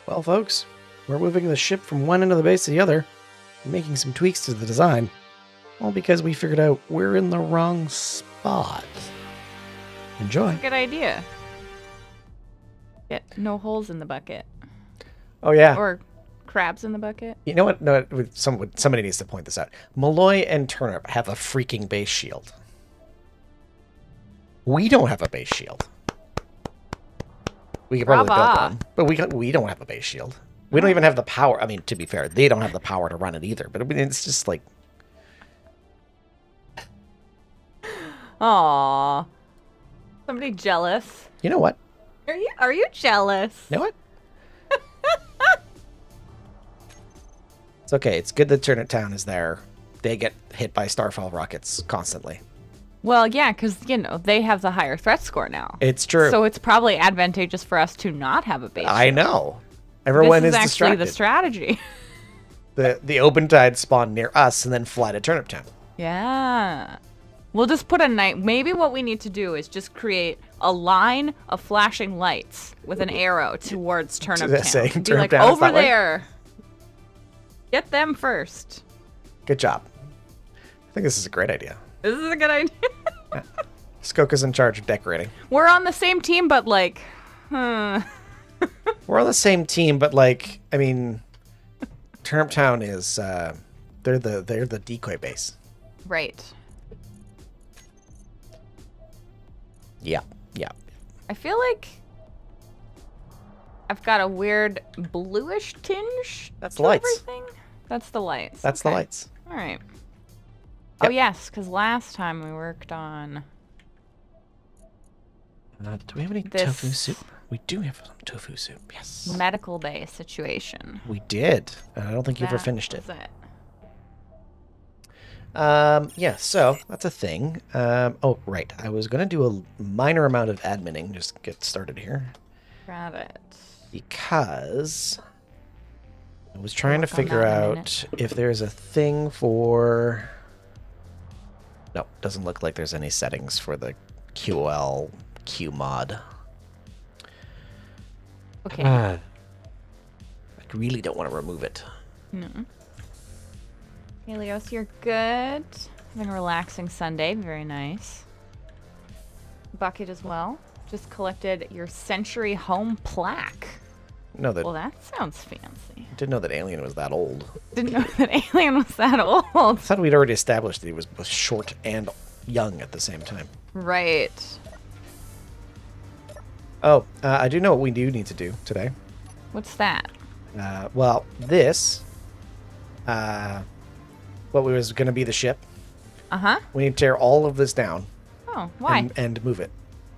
Well, folks, we're moving the ship from one end of the base to the other, making some tweaks to the design. All because we figured out we're in the wrong spot. Enjoy. Good idea. Get no holes in the bucket. Oh, yeah. Or crabs in the bucket. You know what? No, somebody needs to point this out. Malloy and Turnip have a freaking base shield. We don't have a base shield. We could probably build one, but we don't have a base shield. We don't even have the power. I mean, to be fair, they don't have the power to run it either. But I mean, it's just like, Aww. Somebody jealous. you know what? Are you jealous? You know what? It's okay. It's good that Turnip Town is there. They get hit by Starfall rockets constantly. Well, yeah, because, you know, they have the higher threat score now. It's true. So it's probably advantageous for us to not have a base I shield. know. Everyone This is is actually distracted. the strategy. The Open Tide spawn near us and then fly to Turnip Town. Yeah. We'll just put a night. Maybe what we need to do is just create a line of flashing lights with an arrow towards Turnip Town. Saying Be Turnip like, Town is over that way? there. Get them first. Good job. I think this is a great idea. This is a good idea. Skoka's in charge of decorating. We're on the same team, but like, We're on the same team, but like, I mean, Turnip Town is they're the decoy base. right. Yeah, yeah. I feel like I've got a weird bluish tinge. That's to the lights. Everything. That's the lights. That's the Okay. lights. All right. Yep. Oh yes, because last time we worked on Do we have any This- tofu soup? We do have some tofu soup. Yes. medical bay situation. We did. And I don't think you ever That finished it. was it. Yeah, so that's a thing. Oh, right. I was going to do a minor amount of adminning, just get started here. Got it. Because I was trying to Work on figure that in a out if there's a thing for... No, doesn't look like there's any settings for the QOL QMod. Okay. I really don't want to remove it. No. Helios, you're good. Having a relaxing Sunday. Very nice. Bucket as well. Just collected your Century Home plaque. No, that Well, that sounds fancy. didn't know that Alien was that old. Didn't know that Alien was that old. I thought we'd already established that he was both short and young at the same time. Right. Oh, I do know what we do need to do today. What's that? Well, this, what was going to be the ship, Uh-huh. we need to tear all of this down Oh, why? and move it.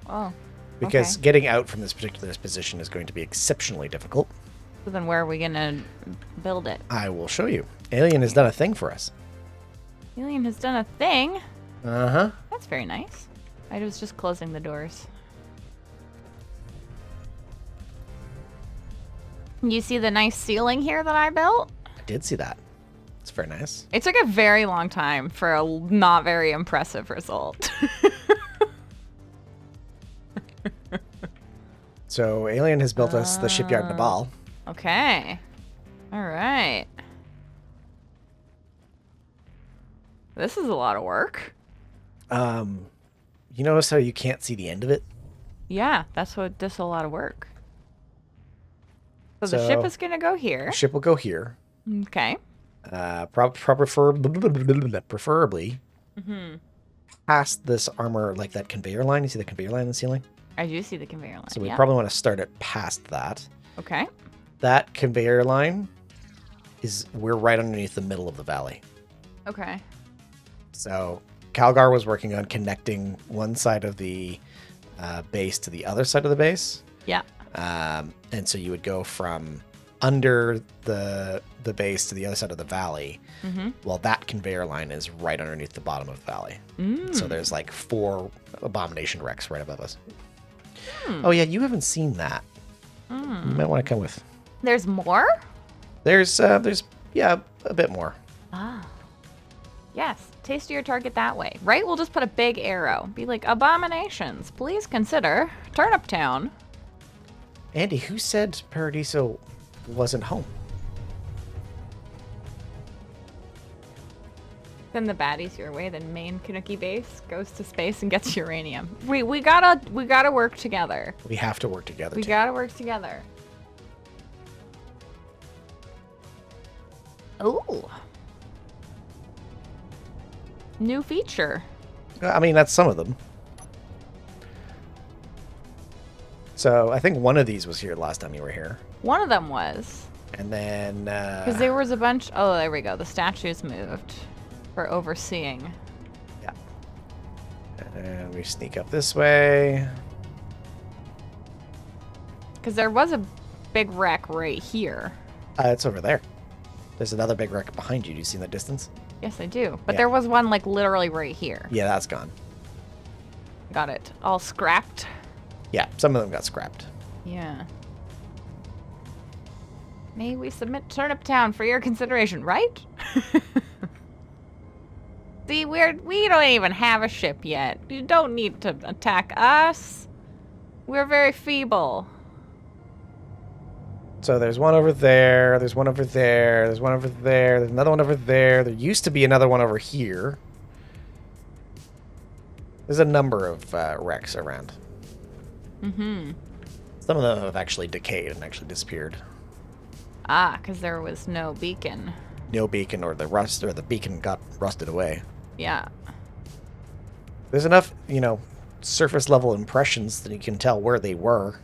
Oh. Because okay. getting out from this particular position is going to be exceptionally difficult. So then where are we gonna build it? I will show you. Alien has done a thing for us. Alien has done a thing. Uh-huh. That's very nice. I was just closing the doors. You see the nice ceiling here that I built? I did see that. It's very nice. It took a very long time for a not very impressive result. So Alien has built us the shipyard Nabal. Okay. All right. This is a lot of work. You notice how you can't see the end of it? Yeah, that's a lot of work. So the ship So- is going to go here. The ship will go here. Okay. Preferably Mm-hmm. past this armor, like that conveyor line. You see the conveyor line in the ceiling? I do see the conveyor line. So we yeah. probably want to start it past that. Okay. That conveyor line we're right underneath the middle of the valley. Okay. So Calgar was working on connecting one side of the base to the other side of the base. Yeah. And so you would go from under the base to the other side of the valley. Mm-hmm. Well, that conveyor line is right underneath the bottom of the valley. So there's like 4 abomination wrecks right above us. Oh yeah, you haven't seen that. You might want to come with. There's more? There's yeah, a bit more. Ah. Yes. Taste your target that way. Right? We'll just put a big arrow. Be like, abominations. Please consider Turnip Town. Andy, who said Paradiso wasn't home. Send the baddies your way, then main Kanuki base goes to space and gets uranium. We gotta work together. We have to work together. We gotta work together. Ooh. New feature. I mean, that's some of them. So I think one of these was here last time you were here. One of them was. And then... Because there was a bunch... Oh, there we go. The statues moved for overseeing. Yeah. And we sneak up this way. Because there was a big wreck right here. It's over there. There's another big wreck behind you. Do you see in the distance? Yes, I do. But Yeah. there was one, like, literally right here. Yeah, that's gone. Got it. All scrapped. Yeah, some of them got scrapped. Yeah. May we submit Turnip Town for your consideration, right? See, we don't even have a ship yet. You don't need to attack us. We're very feeble. So there's one over there, there's one over there, there's one over there, there's another one over there. There used to be another one over here. There's a number of wrecks around. Mm-hmm. Some of them have actually decayed and actually disappeared. Ah, because there was no beacon. No beacon, or the beacon got rusted away. Yeah. There's enough, surface level impressions that you can tell where they were.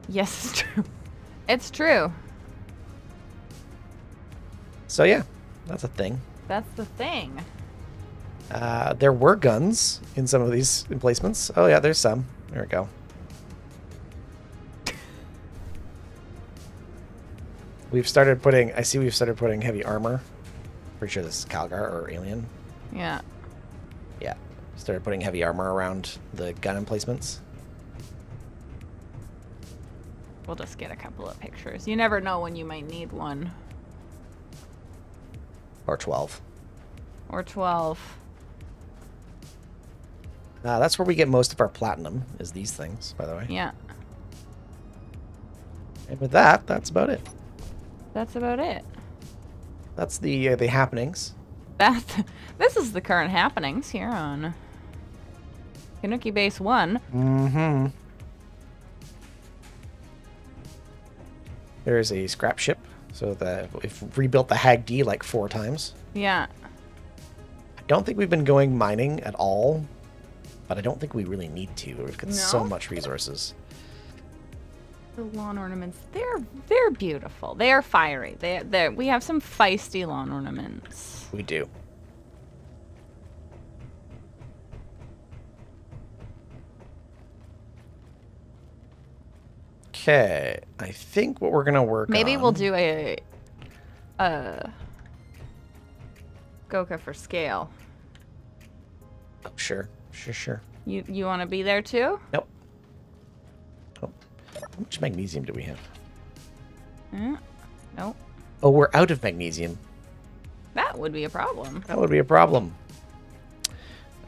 Yes, it's true. It's true. So yeah, that's a thing. That's the thing. There were guns in some of these emplacements. Oh yeah, there's some. There we go. We've started putting heavy armor. Pretty sure this is Calgar or Alien. Yeah. Yeah. Started putting heavy armor around the gun emplacements. We'll just get a couple of pictures. You never know when you might need one. Or 12. Or 12. That's where we get most of our platinum, is these things, by the way. Yeah. And with that, that's about it. That's about it. That's the happenings. This is the current happenings here on Kanuki Base 1. Mm-hmm. There is a scrap ship, so that we've rebuilt the Hag D like 4 times. Yeah. I don't think we've been going mining at all, but I don't think we really need to. We've got so No? much resources. The lawn ornaments, they're beautiful. They are fiery. We have some feisty lawn ornaments. We do. Okay, I think what we're gonna work on... Maybe we'll do a Goka for scale. Oh, sure. You want to be there too? Nope. Oh. How much magnesium do we have? Nope. Oh, we're out of magnesium. That would be a problem. That would be a problem.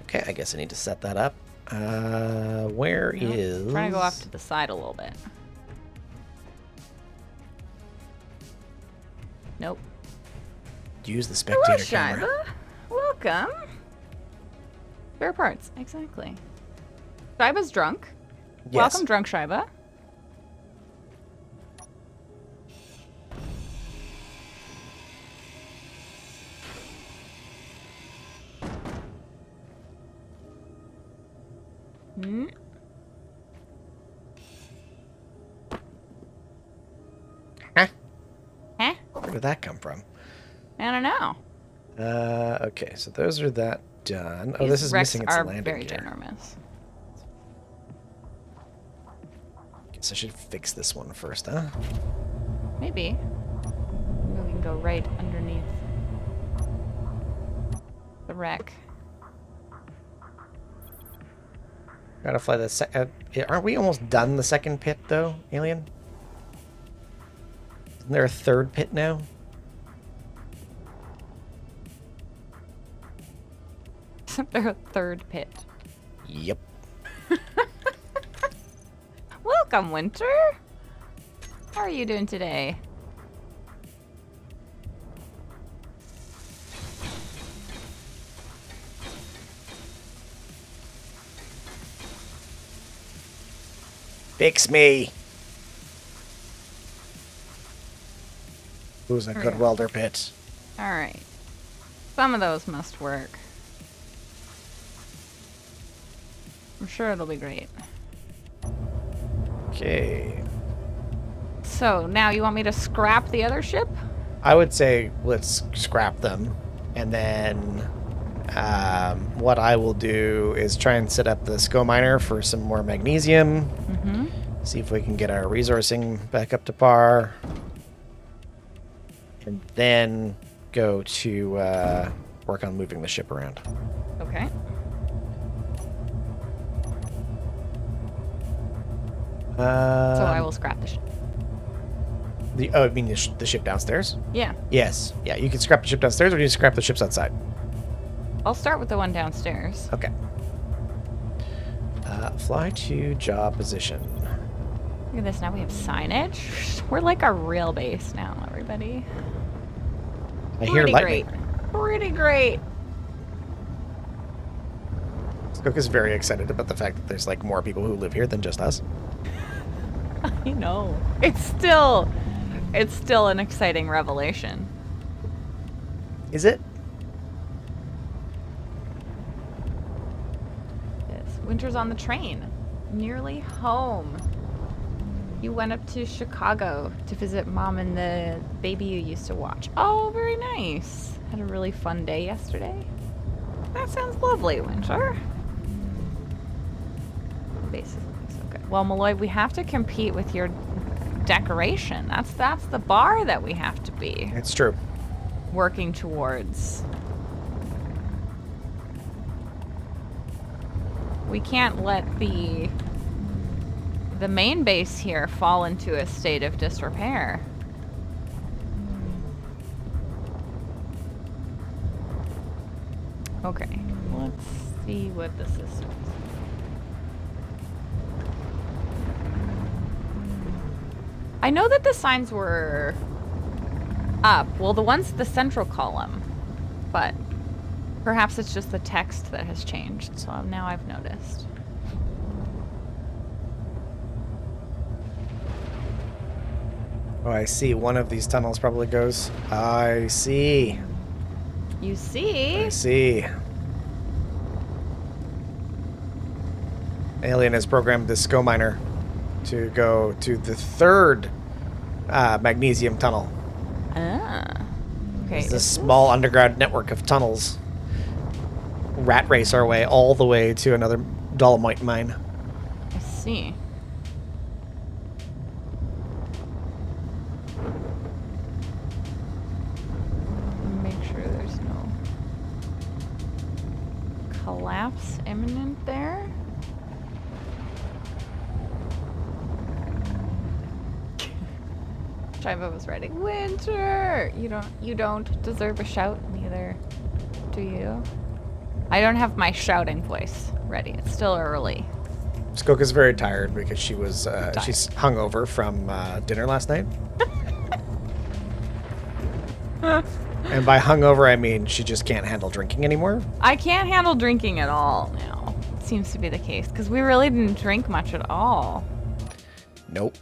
Okay, I guess I need to set that up. Where is... Trying to go off to the side a little bit. Nope. Use the Hello, spectator camera. Shiva. Welcome. Spare parts, exactly. Shiva's drunk. Yes. Welcome, drunk Shiva. Hmm. Huh? Huh? Where did that come from? I don't know. Okay, so those are that done. Oh, These this is wrecks missing its are landing very gear. ginormous. Guess I should fix this one first, huh? Maybe. Maybe we can go right underneath the wreck. Gotta fly the aren't we almost done the second pit, though, Alien? Isn't there a third pit now? Isn't there a third pit? Yep. Welcome, Winter. How are you doing today? Fix me. Who's a good welder, Pit? All right. Some of those must work. I'm sure it'll be great. Okay. So now you want me to scrap the other ship? I would say let's scrap them, and then what I will do is try and set up the SCO miner for some more magnesium. Mm-hmm. See if we can get our resourcing back up to par, and then go to work on moving the ship around. Okay. So I will scrap the ship. I mean the ship downstairs? Yeah. Yes. Yeah, you can scrap the ship downstairs, or do you scrap the ships outside? I'll start with the one downstairs. Okay. Fly to job position. Look at this. Now we have signage. We're like a real base now, everybody. I hear lightning. Pretty great. Skook is very excited about the fact that there's like more people who live here than just us. I know. It's still an exciting revelation. Is it? Yes. Winter's on the train. Nearly home. You went up to Chicago to visit Mom and the baby you used to watch. Oh, very nice. Had a really fun day yesterday. That sounds lovely, Winter. Base is looking so good. Well, Malloy, we have to compete with your decoration. That's the bar that we have to be It's true. working towards. We can't let the main base here fall into a state of disrepair. Okay, let's see what the system is. I know that the signs were up. Well, the central column, but perhaps it's just the text that has changed. So now I've noticed. Oh, I see. One of these tunnels probably goes. I see. You see? I see. Alien has programmed the SCO miner to go to the third magnesium tunnel. Ah. Okay. It's this small underground network of tunnels. Rat race our way all the way to another dolomite mine. I see. Make sure there's no collapse imminent there. Shiva was writing, Winter! You don't deserve a shout, neither do you. I don't have my shouting voice ready. It's still early. Skook is very tired because she was she's hungover from dinner last night. And by hungover, I mean she just can't handle drinking anymore. I can't handle drinking at all now. It seems to be the case because we really didn't drink much at all. Nope.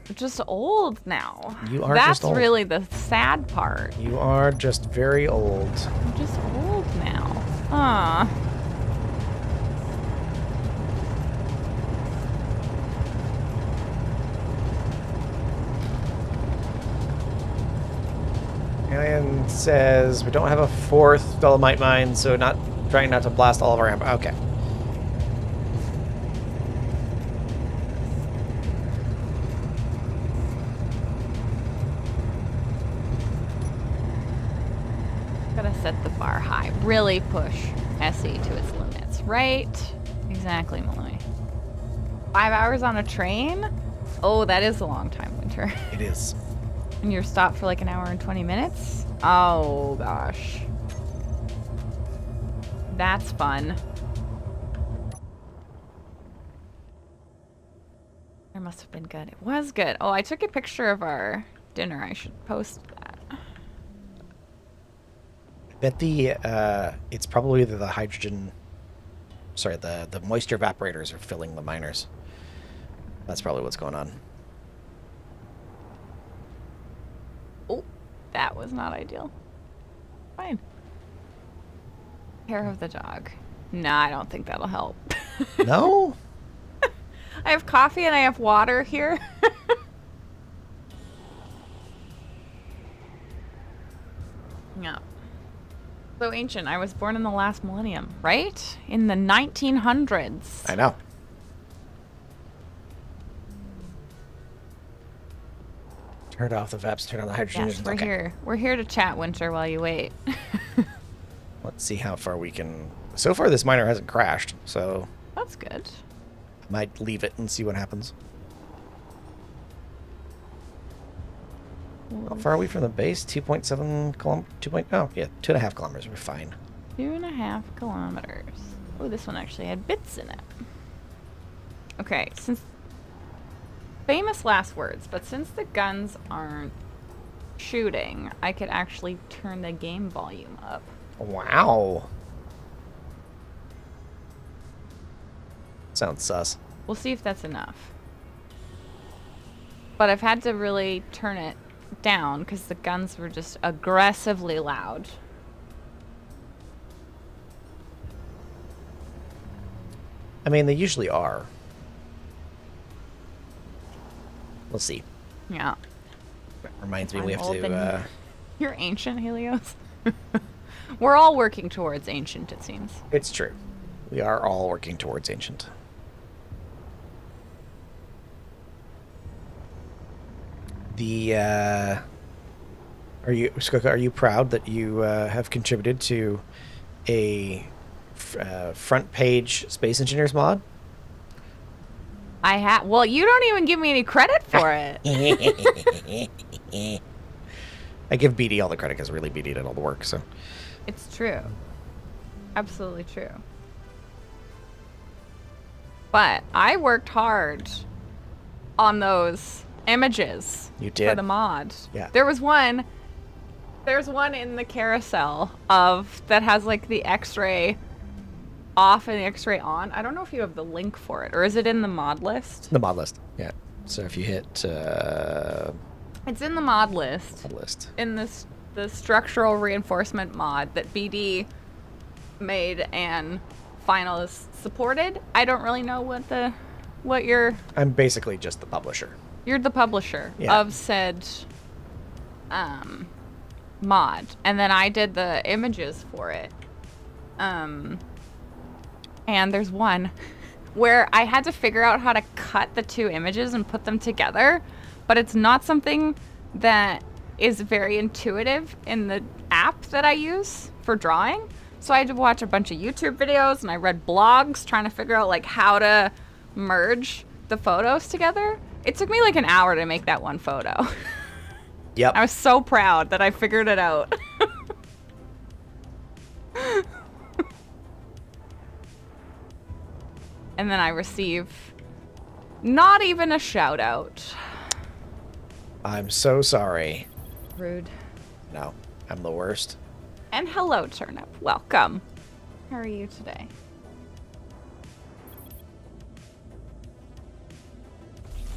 We're just old now. You are That's just old. really the sad part. You are just very old. I'm just old now. Ah. Alien says we don't have a fourth dolomite mine, so trying not to blast all of our amber. Okay. Gotta set the bar high. Really push SE to its limits. Right? Exactly, Malloy. 5 hours on a train? Oh, that is a long time, Winter. It is. And you're stopped for like an hour and 20 minutes? Oh, gosh. That's fun. Dinner must have been good. It was good. Oh, I took a picture of our dinner. I should post that. I bet it's probably the hydrogen. Sorry, the moisture evaporators are filling the miners. That's probably what's going on. Oh, that was not ideal. Fine. Care of the dog. Nah, I don't think that'll help. No? I have coffee and I have water here. Yeah. So ancient. I was born in the last millennium, right? In the 1900s. I know. Turn off the VEPs, turn on the hydrogen. Yes, we're Okay. here. We're here to chat, Winter, while you wait. Let's see how far we can... So far, this miner hasn't crashed, so That's good. I might leave it and see what happens. How far are we from the base? 2.7 kilometers? 2. Oh, yeah, 2.5 kilometers. We're fine. 2.5 kilometers. Oh, this one actually had bits in it. Okay, since... Famous last words, but since the guns aren't shooting, I could actually turn the game volume up. Wow. Sounds sus. We'll see if that's enough. But I've had to really turn it down because the guns were just aggressively loud. I mean, they usually are. We'll see. Yeah. Reminds me we I'm have old to... and You're ancient, Helios. We're all working towards ancient, it seems. It's true. We are all working towards ancient. The, Skoka, are you proud that you have contributed to a front page Space Engineers mod? Well, you don't even give me any credit for it. I give BD all the credit because really BD did all the work, so... It's true. Absolutely true. But I worked hard on those images. You did? For the mod. Yeah. There's one in the carousel that has like the X-ray off and the X-ray on. I don't know if you have the link for it, or is it in the mod list? The mod list, yeah. So if you hit... It's in the mod list. mod list. In the structural reinforcement mod that BD made and finalists supported. I don't really know what you're... I'm basically just the publisher. You're the publisher Yeah. of said mod. And then I did the images for it. And there's one where I had to figure out how to cut the two images and put them together, but it's not something that is very intuitive in the app that I use for drawing. So I had to watch a bunch of YouTube videos and I read blogs trying to figure out like how to merge the photos together. It took me like an hour to make that one photo. Yep. I was so proud that I figured it out. And then I receive not even a shout out. I'm so sorry. Rude. No, I'm the worst. And hello, Turnip. Welcome. How are you today?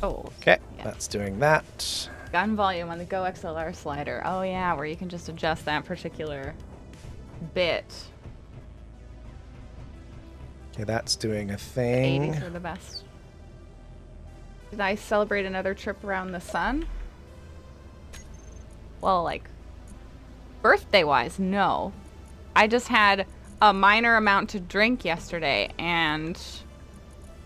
Oh. Okay, yeah. that's doing that. Gun volume on the Go XLR slider. Oh yeah, where you can just adjust that particular bit. Okay, that's doing a thing. 80s are the best. Did I celebrate another trip around the sun? Well, like, birthday-wise, no. I just had a minor amount to drink yesterday, and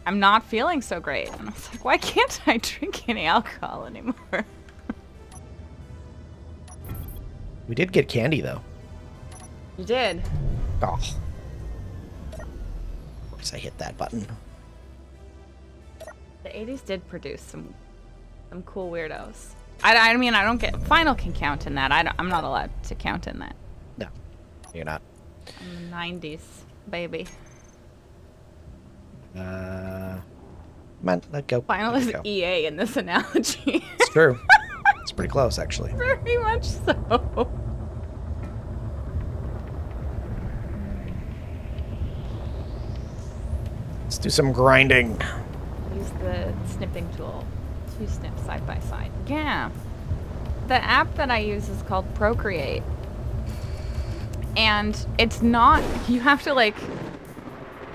I'm not feeling so great. And I was like, why can't I drink any alcohol anymore? We did get candy, though. You did. Oh. Of course I hit that button. The 80s did produce some cool weirdos. I mean, I don't get... Final can count in that. I'm not allowed to count in that. No, you're not. I'm the 90s, baby. Come on, let go. Final Let is go. EA in this analogy. It's true. It's pretty close, actually. Very much so. Let's do some grinding. Use the snipping tool to snip side by side. Yeah. The app that I use is called Procreate. And it's not, you have to like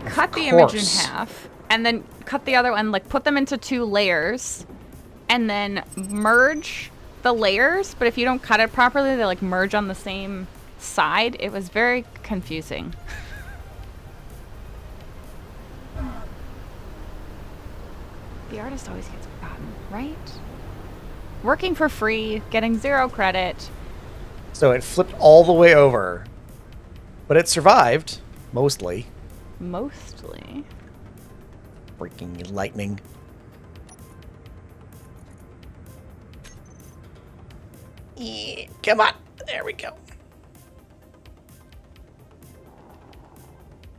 cut the image in half and then cut the other one, like put them into 2 layers and then merge the layers. But if you don't cut it properly, they like merge on the same side. It was very confusing. The artist always gets forgotten, right? Working for free, getting 0 credit. So it flipped all the way over. But it survived, mostly. Mostly. Freaking lightning. Yeah, come on. There we go.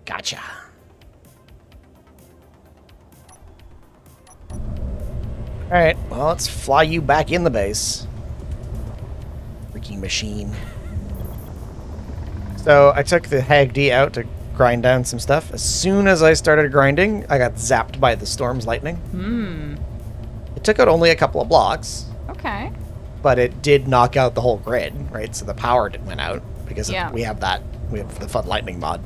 Gotcha. Alright, well, let's fly you back in the base. Freaking machine. So, I took the Hag D out to grind down some stuff. As soon as I started grinding, I got zapped by the storm's lightning. It took out only a couple of blocks. Okay. But it did knock out the whole grid, right? So the power went out because we have that. We have the Fun Lightning mod.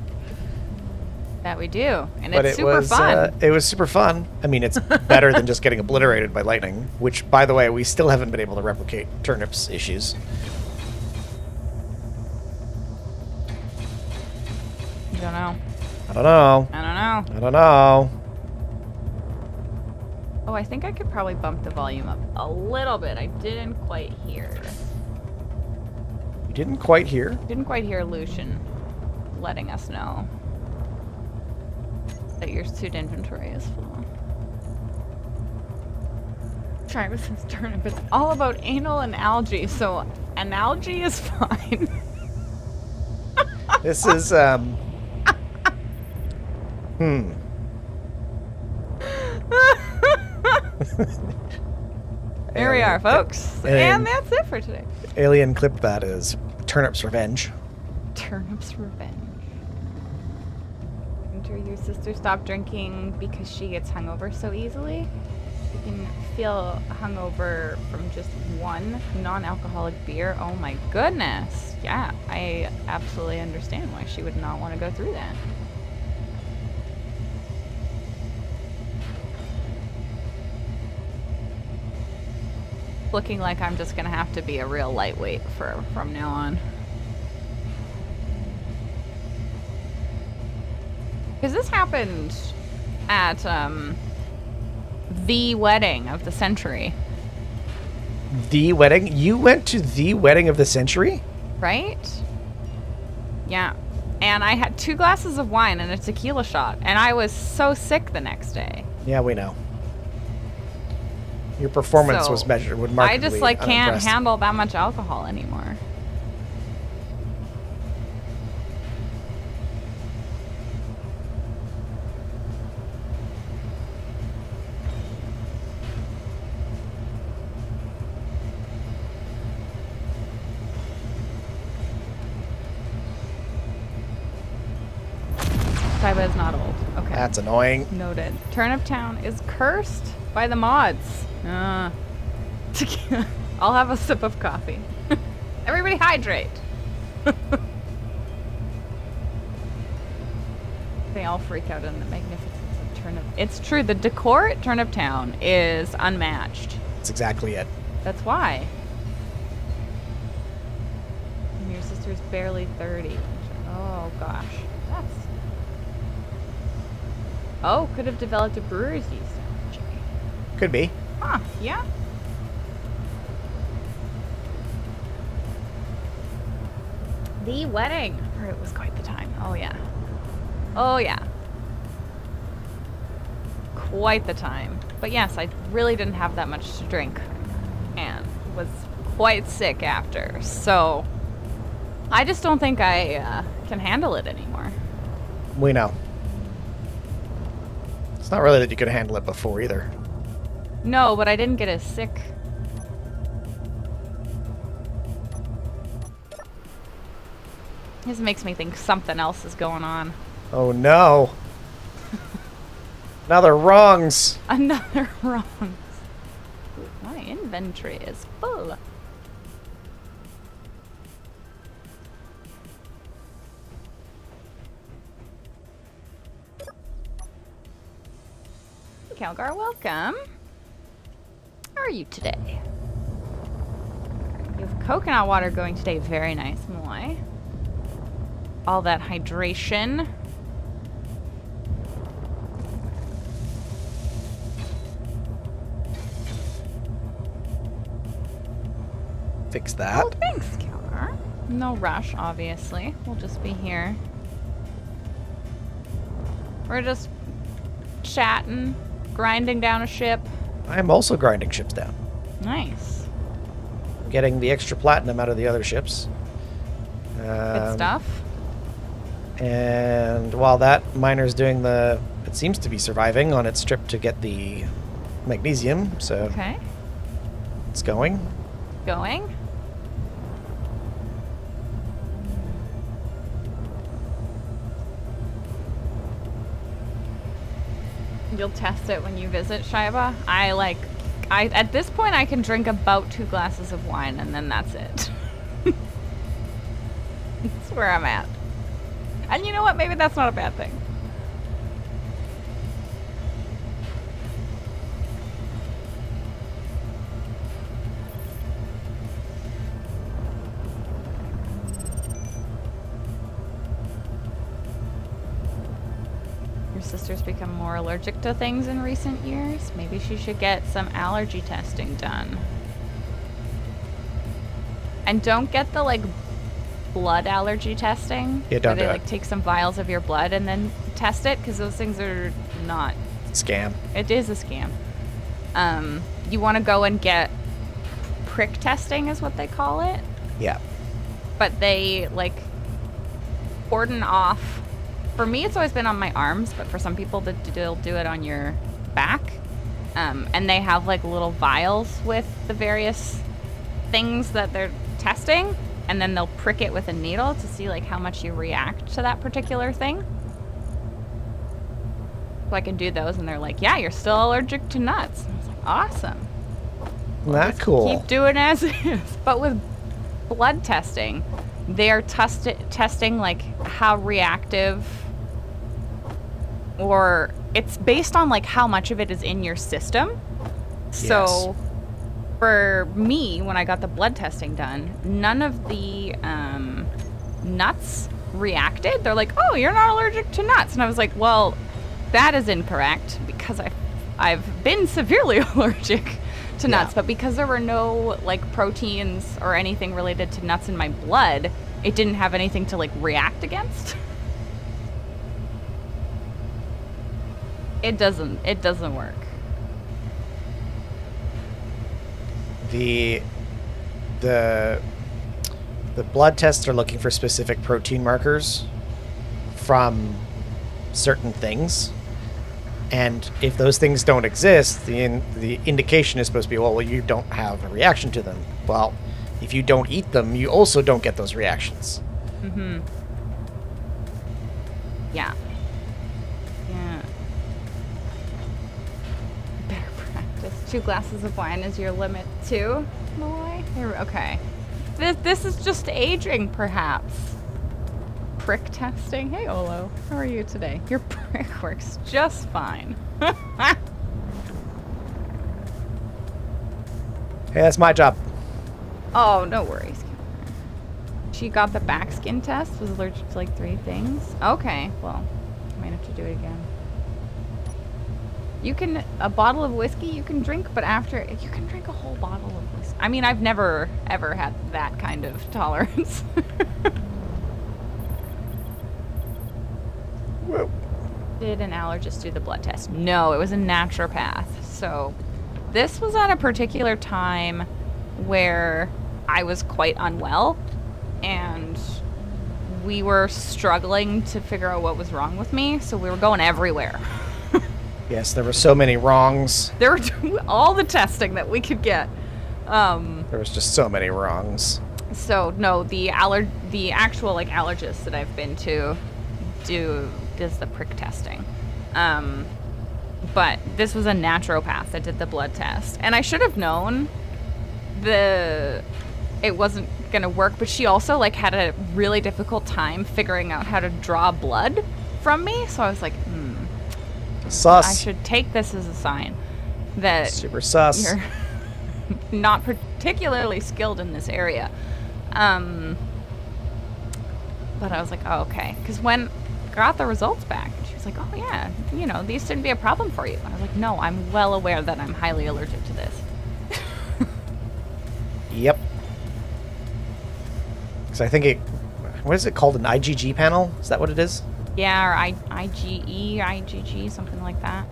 That we do. And But it's super fun. It was super fun. I mean, it's better than just getting obliterated by lightning, which, by the way, we still haven't been able to replicate Turnip's issues. I don't know. I don't know. I don't know. I don't know. Oh, I think I could probably bump the volume up a little bit. I didn't quite hear. You didn't quite hear? Didn't quite hear Lucian letting us know that your suit inventory is full. Travis says turnip. It's all about anal and algae, so analogy is fine. This is, There we are, folks. And that's it for today. Alien clipped that as Turnip's Revenge. Turnip's Revenge. After your sister stopped drinking because she gets hungover so easily, you can feel hungover from just one non-alcoholic beer. Oh my goodness. Yeah, I absolutely understand why she would not want to go through that. Looking like I'm just gonna have to be a real lightweight from now on. Because this happened at the wedding of the century. The wedding? You went to the wedding of the century? Right? Yeah. And I had 2 glasses of wine and a tequila shot, and I was so sick the next day. Yeah, we know. Your performance So, was measured with markedly I just like can't unimpressed. handle that much alcohol anymore. Taiba is not old. Okay. That's annoying. Noted. Turnip Town is cursed by the mods. I'll have a sip of coffee. Everybody hydrate. They all freak out in the magnificence of Turnip. It's true. The decor at Turnip Town is unmatched. That's exactly it. That's why. And your sister's barely 30. Oh, gosh. That's... Oh, could have developed a brewer's yeast allergy. Could be. Huh, yeah. The wedding. I heard it was quite the time. Oh, yeah. Oh, yeah. Quite the time. But yes, I really didn't have that much to drink. And was quite sick after. So, I just don't think I can handle it anymore. We know. It's not really that you could handle it before either. No, but I didn't get as sick. This makes me think something else is going on. Oh no! Another wrongs! Another wrong. My inventory is full. Calgar, welcome. How are you today? You have coconut water going today. Very nice, Moy. All that hydration. Fix that. Oh, thanks, Calgar. No rush, obviously. We'll just be here. We're just chatting, grinding down a ship. I'm also grinding ships down. Nice. Getting the extra platinum out of the other ships. Good stuff. And while that miner's doing the... It seems to be surviving on its trip to get the magnesium, so... Okay. It's going. Going. You'll test it when you visit Shaiba. At this point I can drink about 2 glasses of wine and then that's it. That's where I'm at. And you know what? Maybe that's not a bad thing. Your sister's become more allergic to things in recent years. Maybe she should get some allergy testing done. And don't get the blood allergy testing. Yeah, don't where do they it. take some vials of your blood and then test it, because those things are not. Scam. It is a scam. You want to go and get prick testing is what they call it. Yeah. But they cordon off. For me, it's always been on my arms, but for some people, they'll do it on your back. And they have little vials with the various things that they're testing, and then they'll prick it with a needle to see how much you react to that particular thing. So I can do those, and they're like, "Yeah, you're still allergic to nuts." And I was like, "Awesome." Not cool. Keep doing as is. But with blood testing, they are testing how reactive, or it's based on how much of it is in your system. So for me, when I got the blood testing done, none of the nuts reacted. They're like, "Oh, you're not allergic to nuts." And I was like, "Well, that is incorrect, because I've been severely allergic to nuts, but because there were no proteins or anything related to nuts in my blood, it didn't have anything to react against." It doesn't work. The blood tests are looking for specific protein markers from certain things, and if those things don't exist, the indication is supposed to be, well, you don't have a reaction to them. Well, if you don't eat them, you also don't get those reactions. Mm-hmm. Yeah. Yeah. Better practice. 2 glasses of wine is your limit too, Malloy? Okay. This is just aging, perhaps. Prick testing. Hey, Olo. How are you today? Your prick works just fine. Hey, that's my job. Oh, no worries. She got the back skin test, was allergic to 3 things. Okay, well, I might have to do it again. You can, a bottle of whiskey you can drink, but after, you can drink a whole bottle of whiskey. I mean, I've never, ever had that kind of tolerance. Whoa. Did an allergist do the blood test? No, it was a naturopath. So this was at a particular time where I was quite unwell, and we were struggling to figure out what was wrong with me, so we were going everywhere. Yes, there were so many wrongs. There were all the testing that we could get. There was just so many wrongs. So no, the actual like allergist that I've been to does the prick testing. But this was a naturopath that did the blood test, and I should have known it wasn't gonna work. But she also like had a really difficult time figuring out how to draw blood from me. So I was like, Sus. I should take this as a sign that Super sus. you're not particularly skilled in this area. But I was like, oh, okay. Because when I got the results back, she was like, oh, yeah, you know, these shouldn't be a problem for you. And I was like, no, I'm well aware that I'm highly allergic to this. Yep. Because I think what is it called? An IgG panel? Is that what it is? Yeah, or IgG, something like that.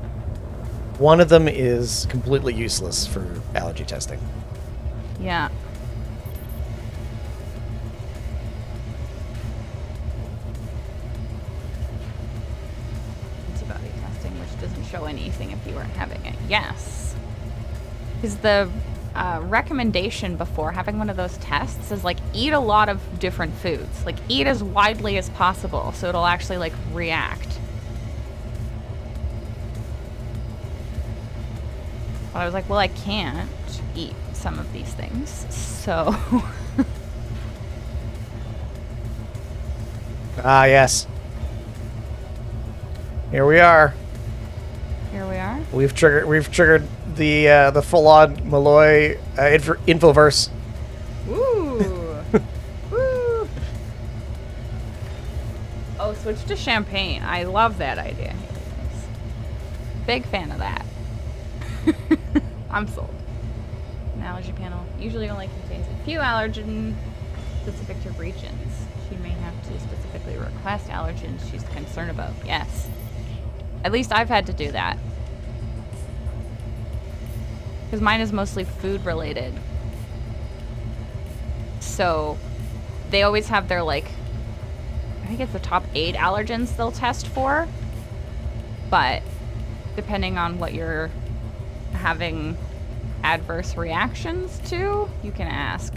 One of them is completely useless for allergy testing. Yeah. Antibody testing, which doesn't show anything if you weren't having it. Yes. Because the recommendation before having one of those tests is like eat a lot of different foods. Like eat as widely as possible so it'll actually like react. But I was like, well, I can't eat some of these things, so... Ah, yes. Here we are. Here we are. We've triggered the full-on Malloy infoverse. Ooh. Woo. Oh, switch to champagne. I love that idea. Big fan of that. I'm sold. An allergy panel usually only contains a few allergens specific to regions. She may have to specifically request allergens she's concerned about. Yes. At least I've had to do that. Because mine is mostly food related. So they always have their like, I think it's the top 8 allergens they'll test for. But depending on what you're having adverse reactions to, you can ask.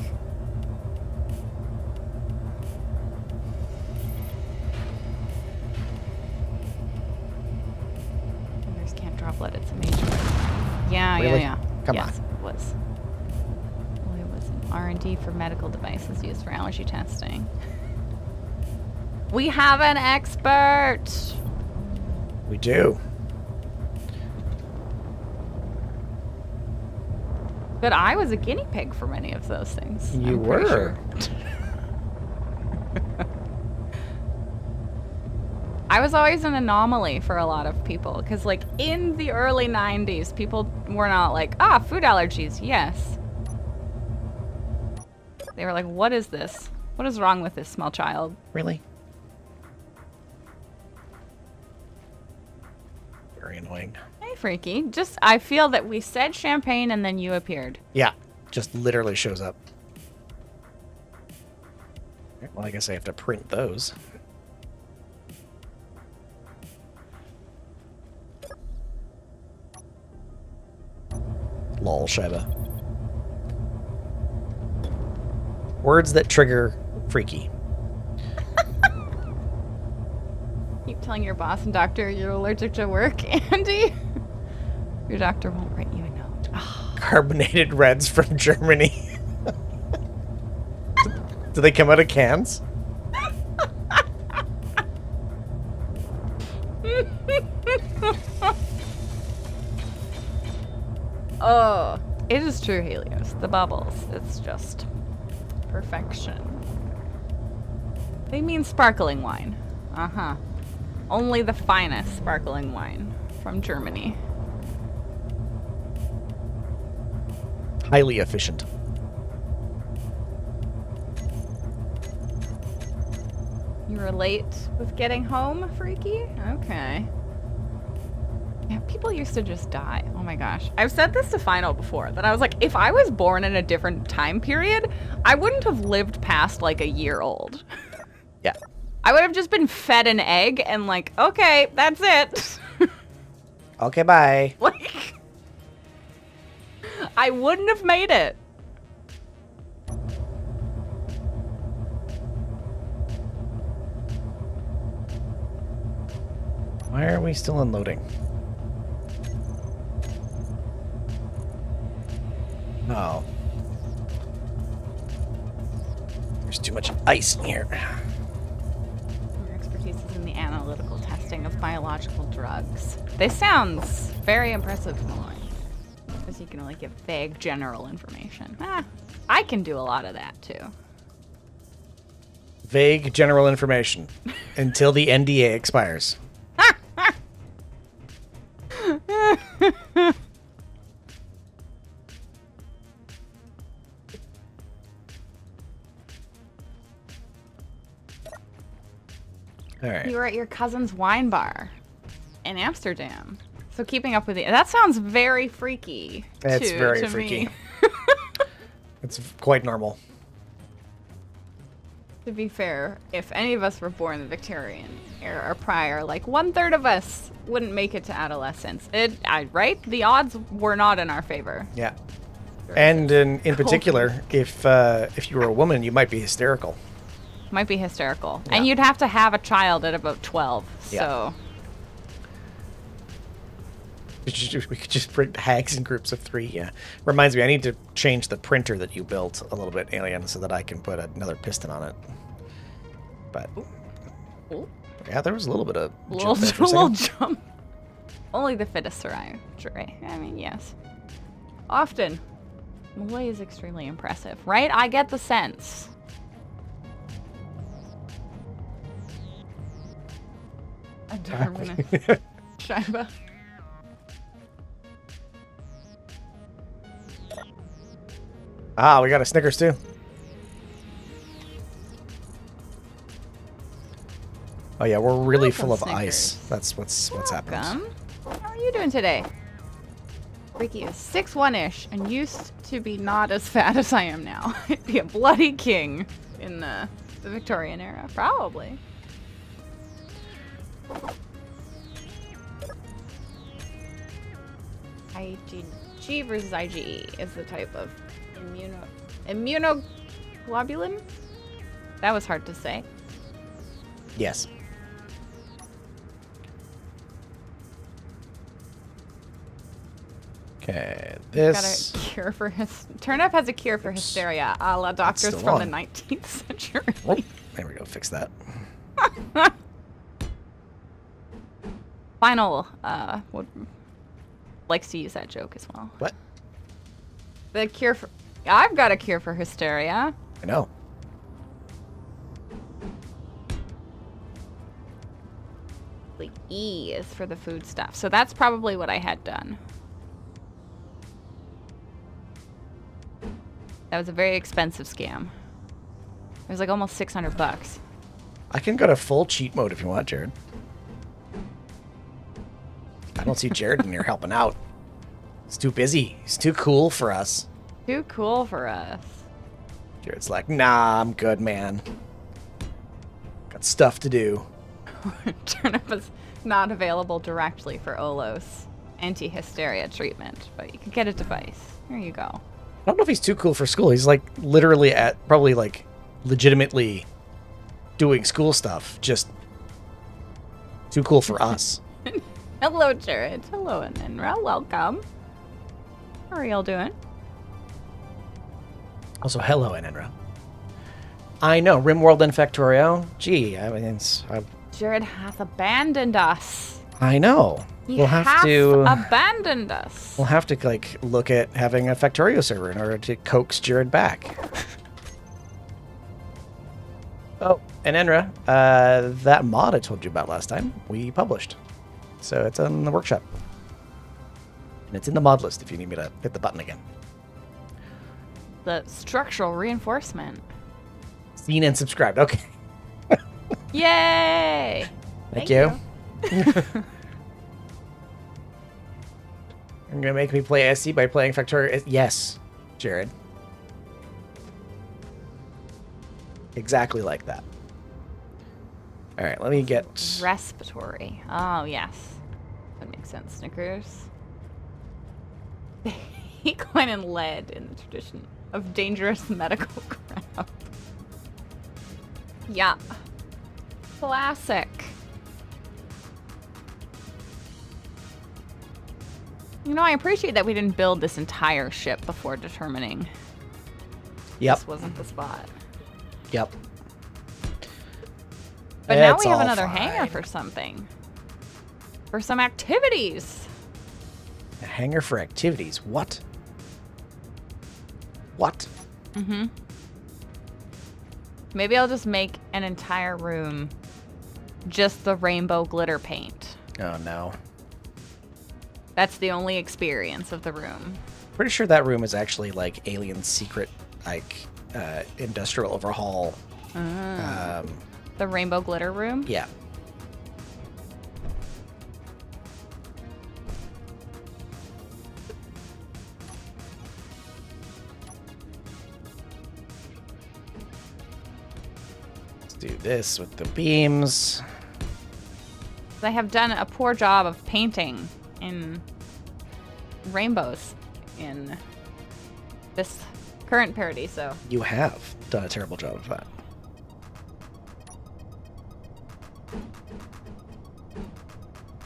Others can't draw blood, it's a major. Yeah, Really? yeah. Come yes, on. It was. Well, it was an R&D for medical devices used for allergy testing. We have an expert! We do. But I was a guinea pig for many of those things. You I'm pretty were. sure. I was always an anomaly for a lot of people. Because, like, in the early 90s, people were not like, ah, food allergies, yes. They were like, what is this? What is wrong with this small child? Really? Very annoying. Hey, Freaky. Just, I feel that we said champagne and then you appeared. Yeah, just literally shows up. Well, I guess I have to print those. Lol, Sheba. Words that trigger Freaky. Keep telling your boss and doctor you're allergic to work, Andy. Your doctor won't write you a note. Carbonated reds from Germany. Do they come out of cans? Oh, it is true, Helios. The bubbles. It's just perfection. They mean sparkling wine. Uh-huh. Only the finest sparkling wine from Germany. Highly efficient. You were late with getting home, Freaky? Okay. Yeah, people used to just die. Oh my gosh. I've said this to Final before, that I was like, if I was born in a different time period, I wouldn't have lived past like a year old. Yeah. I would have just been fed an egg and like, okay, that's it. Okay, bye. Like, I wouldn't have made it. Why are we still unloading? Oh. There's too much ice in here. Your expertise is in the analytical testing of biological drugs. This sounds very impressive, Malloy. Because you can only give vague general information. I can do a lot of that, too. Vague general information until the NDA expires. All right. You were at your cousin's wine bar in Amsterdam. So keeping up with it. That sounds very freaky. It's very to freaky. Me. It's quite normal. To be fair, if any of us were born in the Victorian era or prior, like 1/3 of us wouldn't make it to adolescence. Right? The odds were not in our favor. Yeah. And in particular, if you were a woman, you might be hysterical. Might be hysterical. Yeah. And you'd have to have a child at about 12. Yeah. So We could just print hags in groups of 3, yeah. Reminds me, I need to change the printer that you built a little bit, Alien, so that I can put another piston on it. But, Ooh. yeah, there was a little bit of little, jump there for a little second. jump. Only the fittest survive. I mean, yes. Often. Malloy is extremely impressive, right? I get the sense. A Darwinist. Shiva. Ah, we got a Snickers too. Oh yeah, we're really Welcome, full of Snickers. ice. That's what's happened. Welcome. How are you doing today? Ricky is 6'1"-ish and used to be not as fat as I am now. He'd be a bloody king in the Victorian era, probably. IgG versus IgE is the type of immunoglobulin. That was hard to say. Yes. Okay, this. Got a cure for Turnip has a cure for hysteria, a la doctors still from on. the 19th century. Oh, there we go. Fix that. Final likes to use that joke as well. What? The cure for I've got a cure for hysteria. I know. The E is for the food stuff. So that's probably what I had done. That was a very expensive scam. It was like almost $600. I can go to full cheat mode if you want, Jared. I don't see Jared in here helping out. He's too busy. He's too cool for us. Too cool for us. Jared's like, nah, I'm good, man. Got stuff to do. Turnip is not available directly for Olos anti-hysteria treatment, but you can get a device. There you go. I don't know if he's too cool for school. He's like literally probably like legitimately doing school stuff. Just too cool for us. Hello, Jared. Hello, Anenra. Welcome. How are y'all doing? Also, hello, Enenra. I know, Rimworld and Factorio. Gee, I mean, Jared hath abandoned us. I know. He We'll have hath to. abandoned us. We'll have to like look at having a Factorio server in order to coax Jared back. Oh, and Enra, that mod I told you about last time, we published. So it's on the workshop. And it's in the mod list if you need me to hit the button again. The structural reinforcement. Seen and subscribed. Okay. Yay! Thank you. You're going to make me play SC by playing Factorio? Yes, Jared. Exactly like that. All right, let me get... Respiratory. Oh, yes. That makes accent Snickers. Equine and lead in the tradition of dangerous medical crap. Yeah. Classic. You know, I appreciate that we didn't build this entire ship before determining Yep. this wasn't the spot. Yep. But now It's we have all another fine. hangar for something. For some activities. A hangar for activities. What? What? Mm-hmm. Maybe I'll just make an entire room just the rainbow glitter paint. Oh, no. That's the only experience of the room. Pretty sure that room is actually like Alien secret, like, industrial overhaul. The rainbow glitter room? Yeah. Let's do this with the beams. I have done a poor job of painting in rainbows in this current parody, so. You have done a terrible job of that.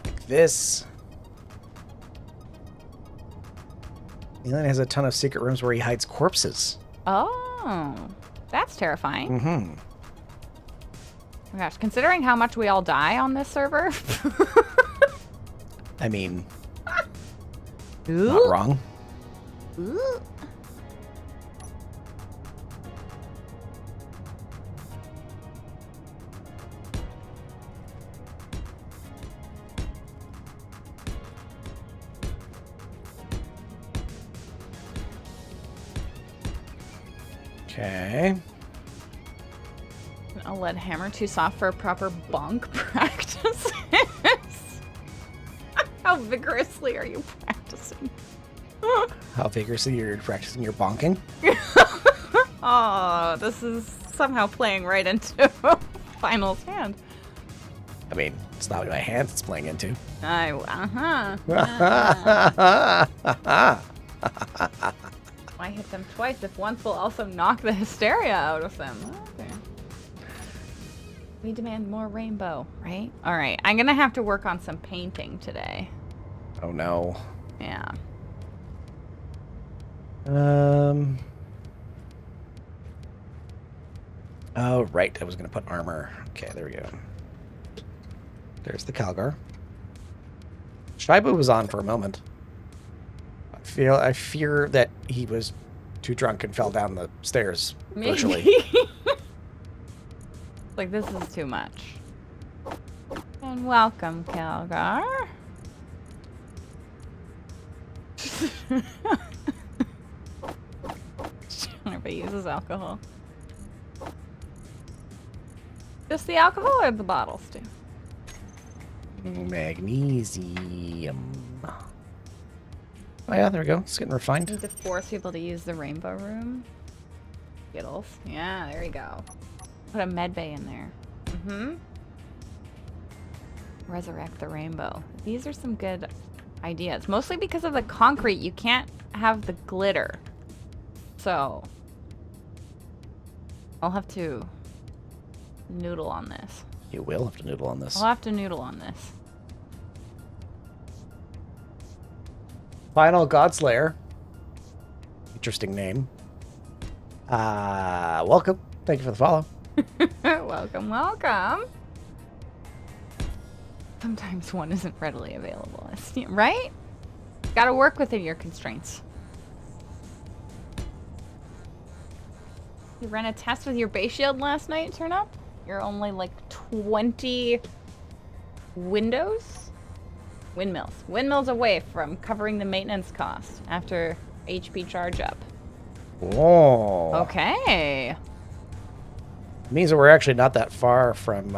Like this. Alien has a ton of secret rooms where he hides corpses. Oh, that's terrifying. Mm-hmm. Oh my gosh, considering how much we all die on this server. I mean, not wrong. Okay. A lead hammer too soft for proper bonk practices. How vigorously are you practicing? How vigorously you're practicing your bonking? Oh, this is somehow playing right into Final's hand. I mean, it's not my hands it's playing into. I hit them twice. If once will also knock the hysteria out of them. Okay. We demand more rainbow, right? All right. I'm going to have to work on some painting today. Oh no. Yeah. Oh, right. I was going to put armor. Okay, there we go. There's the Calgar. Shibu was on for a moment. I fear that he was too drunk and fell down the stairs. Virtually. Like, this is too much. And welcome, Calgar. Everybody uses alcohol. Just the alcohol or the bottles, too? Magnesium. Oh yeah, there we go. It's getting refined. Need to force people to use the rainbow room. Skittles. Yeah, there you go. Put a med bay in there. Mm-hmm. Resurrect the rainbow. These are some good ideas. Mostly because of the concrete, you can't have the glitter. So, I'll have to noodle on this. You will have to noodle on this. I'll have to noodle on this. Final Godslayer. Interesting name. Welcome. Thank you for the follow. Welcome, welcome. Sometimes one isn't readily available, right? Gotta work within your constraints. You ran a test with your base shield last night, turn up? You're only like 20 windmills away from covering the maintenance cost after HP charge up. Whoa. Okay. Means that we're actually not that far from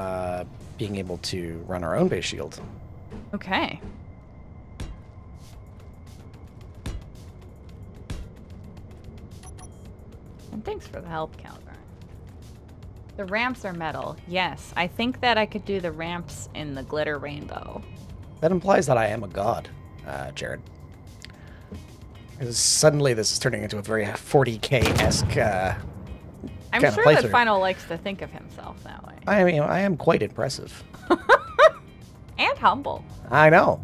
being able to run our own base shield. Okay. And thanks for the help, Calgar. The ramps are metal. Yes, I think that I could do the ramps in the glitter rainbow. That implies that I am a god, Jared. Because suddenly this is turning into a very 40k-esque I'm kind of sure that playthrough. Final likes to think of himself that way. I mean, I am quite impressive. And humble. I know.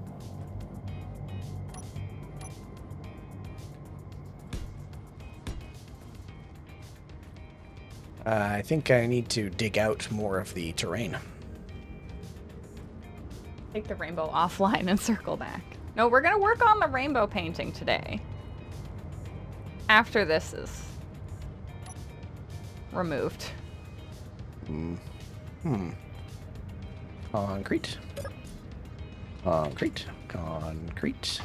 I think I need to dig out more of the terrain. Take the rainbow offline and circle back. No, we're gonna work on the rainbow painting today. After this is removed. Concrete. Concrete. Concrete.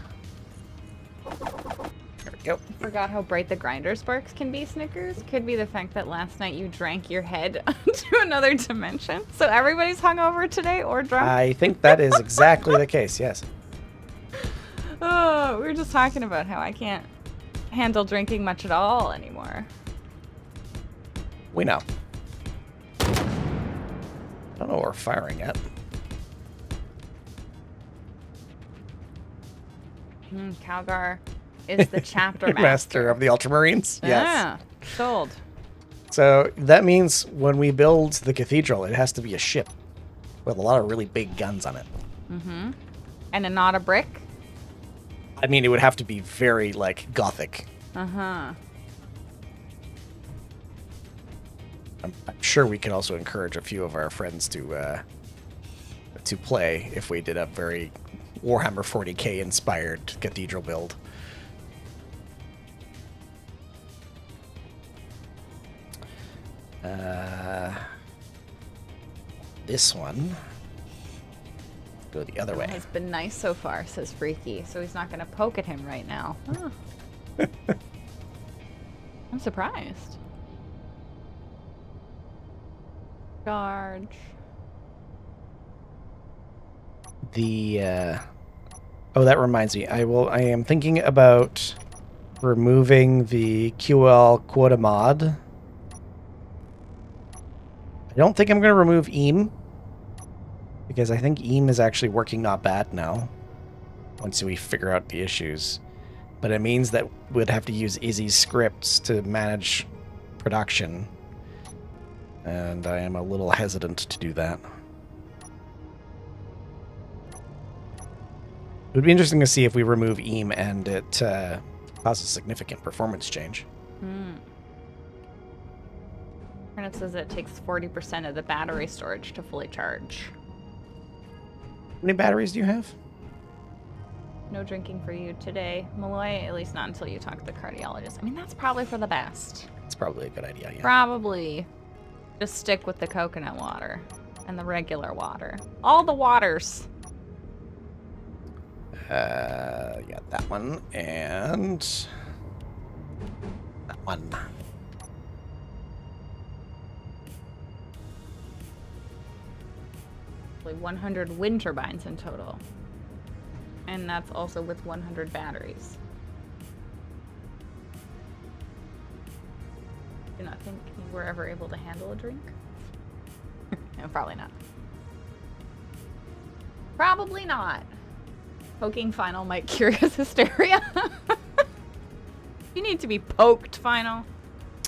There we go. Forgot how bright the grinder sparks can be, Snickers. Could be the fact that last night you drank your head to another dimension. So everybody's hungover today or drunk. I think that is exactly the case, yes. Oh, we were just talking about how I can't handle drinking much at all anymore. We know. I don't know what we're firing at. Calgar is the chapter Master of the Ultramarines. Yes. Ah, sold. So that means when we build the cathedral, it has to be a ship with a lot of really big guns on it. Mm-hmm. And not a brick? I mean, it would have to be very, like, gothic. Uh-huh. I'm sure we could also encourage a few of our friends to play if we did a very Warhammer 40k inspired cathedral build. This one go the other way. Has been nice so far, says Freaky. So he's not going to poke at him right now. Huh. I'm surprised. Charge. The oh, that reminds me. I am thinking about removing the QL quota mod. I don't think I'm going to remove EAM, because I think EAM is actually working not bad now, once we figure out the issues. But it means that we'd have to use Izzy's scripts to manage production, and I am a little hesitant to do that. It would be interesting to see if we remove EAM and it causes significant performance change. And it says it takes 40% of the battery storage to fully charge. How many batteries do you have? No drinking for you today, Malloy, at least not until you talk to the cardiologist. I mean, that's probably for the best. It's probably a good idea, yeah. Probably. Just stick with the coconut water and the regular water. All the waters. Yeah, that one and that one. Like 100 wind turbines in total. And that's also with 100 batteries. Do not think you were ever able to handle a drink? No, probably not. Probably not. Poking Final might cure his hysteria. You need to be poked, Final.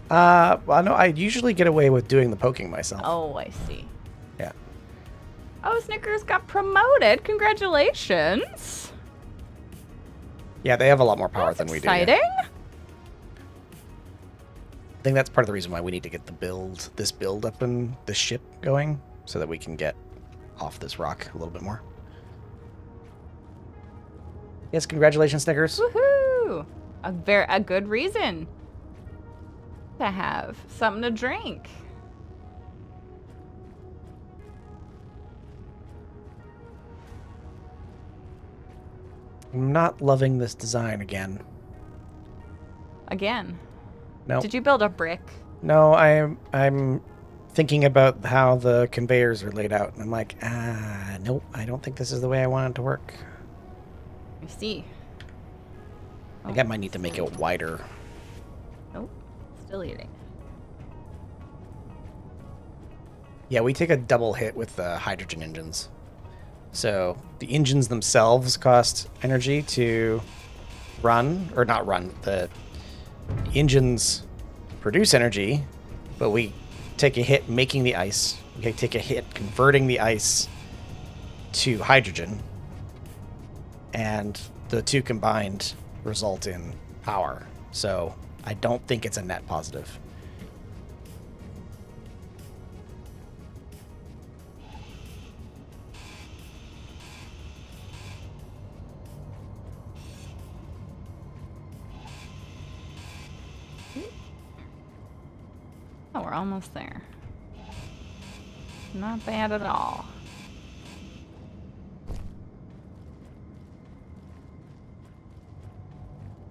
Well, no, I usually get away with doing the poking myself. Oh, I see. Yeah. Oh, Snickers got promoted. Congratulations. Yeah, they have a lot more power That's than we do. exciting. Yeah. I think that's part of the reason why we need to get this build up and this ship going, so that we can get off this rock a little bit more. Yes, congratulations, Snickers. Woohoo! A good reason to have something to drink. I'm not loving this design again. Again. No. Did you build a brick? No, I'm thinking about how the conveyors are laid out, and I'm like, nope, I don't think this is the way I want it to work. I see. I think I might need to make it wider. Nope. Still eating. Yeah, we take a double hit with the hydrogen engines. So the engines themselves cost energy to run, or not run. The engines produce energy, but we take a hit making the ice. We take a hit converting the ice to hydrogen, and the two combined result in power. So I don't think it's a net positive. Oh, we're almost there. Not bad at all.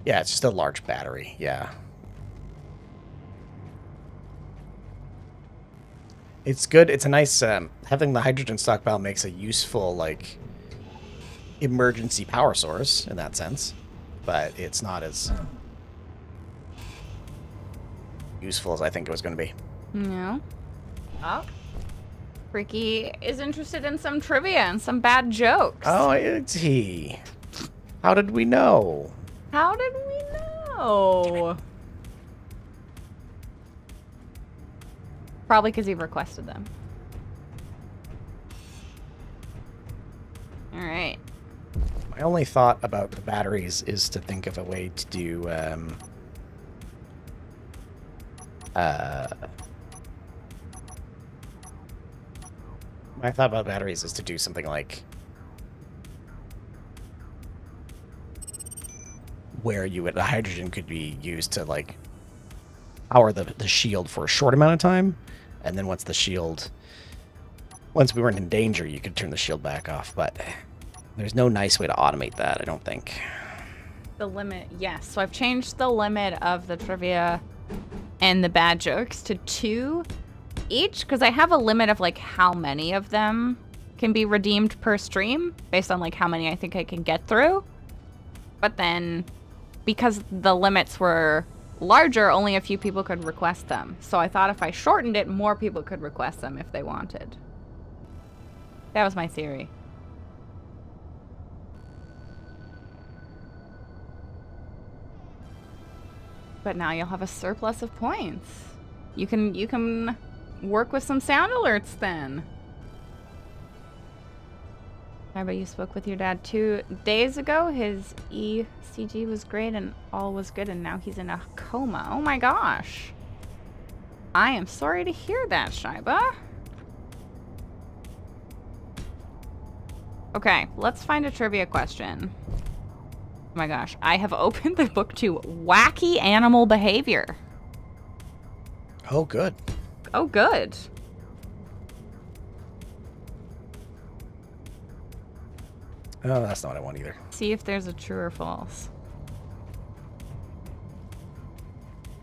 Yeah, it's just a large battery. Yeah. It's good. It's a nice, having the hydrogen stockpile makes a useful, like, emergency power source in that sense. But it's not as useful as I think it was going to be. No. Oh. Ricky is interested in some trivia and some bad jokes. Oh, it's he. How did we know? How did we know? Probably because he requested them. All right. My only thought about the batteries is to think of a way to do, my thought about batteries is to do something like where the hydrogen could be used to like power the shield for a short amount of time, and then once we weren't in danger, you could turn the shield back off. But there's no nice way to automate that, I don't think. The limit, yes. So I've changed the limit of the trivia and the bad jokes to 2 each, because I have a limit of like how many of them can be redeemed per stream based on like how many I think I can get through. But then because the limits were larger, only a few people could request them. So I thought if I shortened it, more people could request them if they wanted. That was my theory. But now you'll have a surplus of points. You can work with some sound alerts then. I bet you spoke with your dad 2 days ago. His ECG was great and all was good, and now he's in a coma. Oh my gosh. I am sorry to hear that, Shiba. Okay, let's find a trivia question. Oh my gosh, I have opened the book to wacky animal behavior. Oh, good. Oh, good. Oh, that's not what I want either. See if there's a true or false.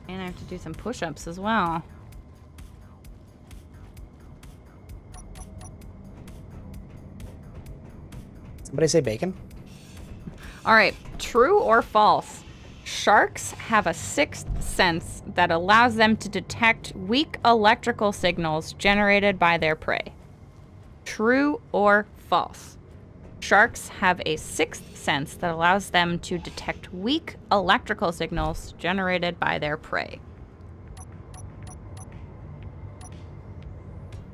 And I have to do some push-ups as well. Somebody say bacon? All right, true or false? Sharks have a sixth sense that allows them to detect weak electrical signals generated by their prey. True or false? Sharks have a sixth sense that allows them to detect weak electrical signals generated by their prey.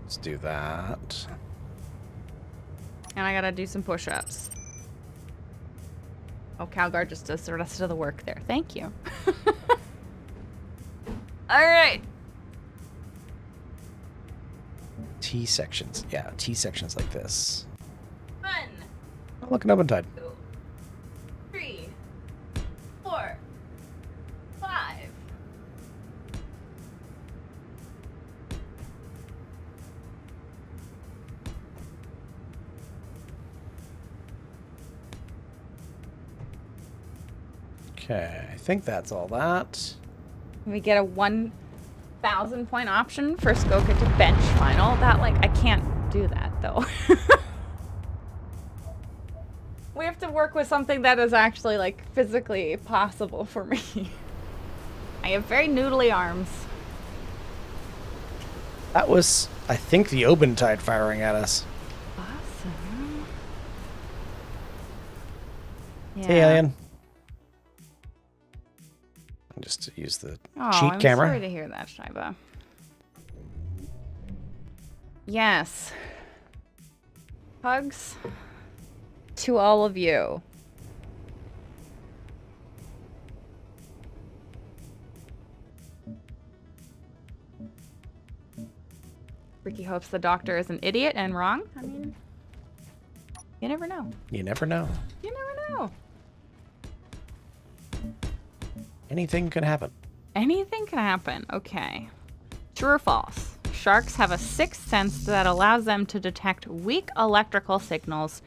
Let's do that. And I gotta do some push-ups. Oh, Calgar just does the rest of the work there. Thank you. All right. T sections. Yeah, T sections like this. One, Oh, look, an open tide. 2, 3, 4, 5. Okay, I think that's all that. We get a 1,000 point option for Skoka to bench final. That, like, I can't do that, though. We have to work with something that is actually, like, physically possible for me. I have very noodly arms. That was, I think, the Obentide firing at us. Awesome. Hey, Alien. Just use the cheat camera. I'm sorry to hear that, Shiba. Yes. Hugs to all of you. Ricky hopes the doctor is an idiot and wrong. I mean, you never know. You never know. You never know. Anything could happen. Anything can happen. Okay. True or false? Sharks have a sixth sense that allows them to detect weak electrical signals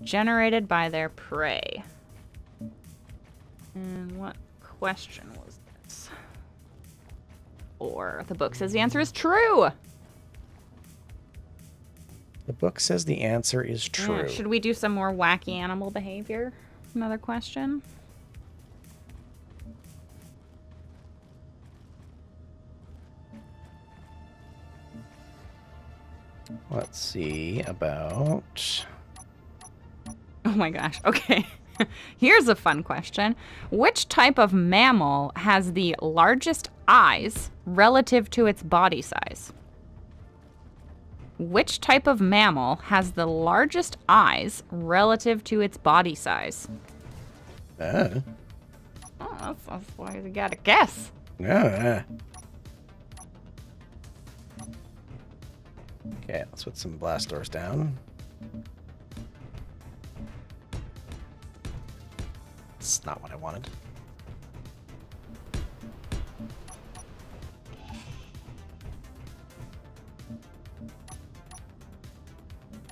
generated by their prey. And what question was this? Or the book says the answer is true. The book says the answer is true. Yeah, should we do some more wacky animal behavior? Another question. Let's see about... Oh my gosh. Okay. Here's a fun question. Which type of mammal has the largest eyes relative to its body size? Which type of mammal has the largest eyes relative to its body size? Oh, that's why you gotta guess. Okay, let's put some blast doors down. It's not what I wanted.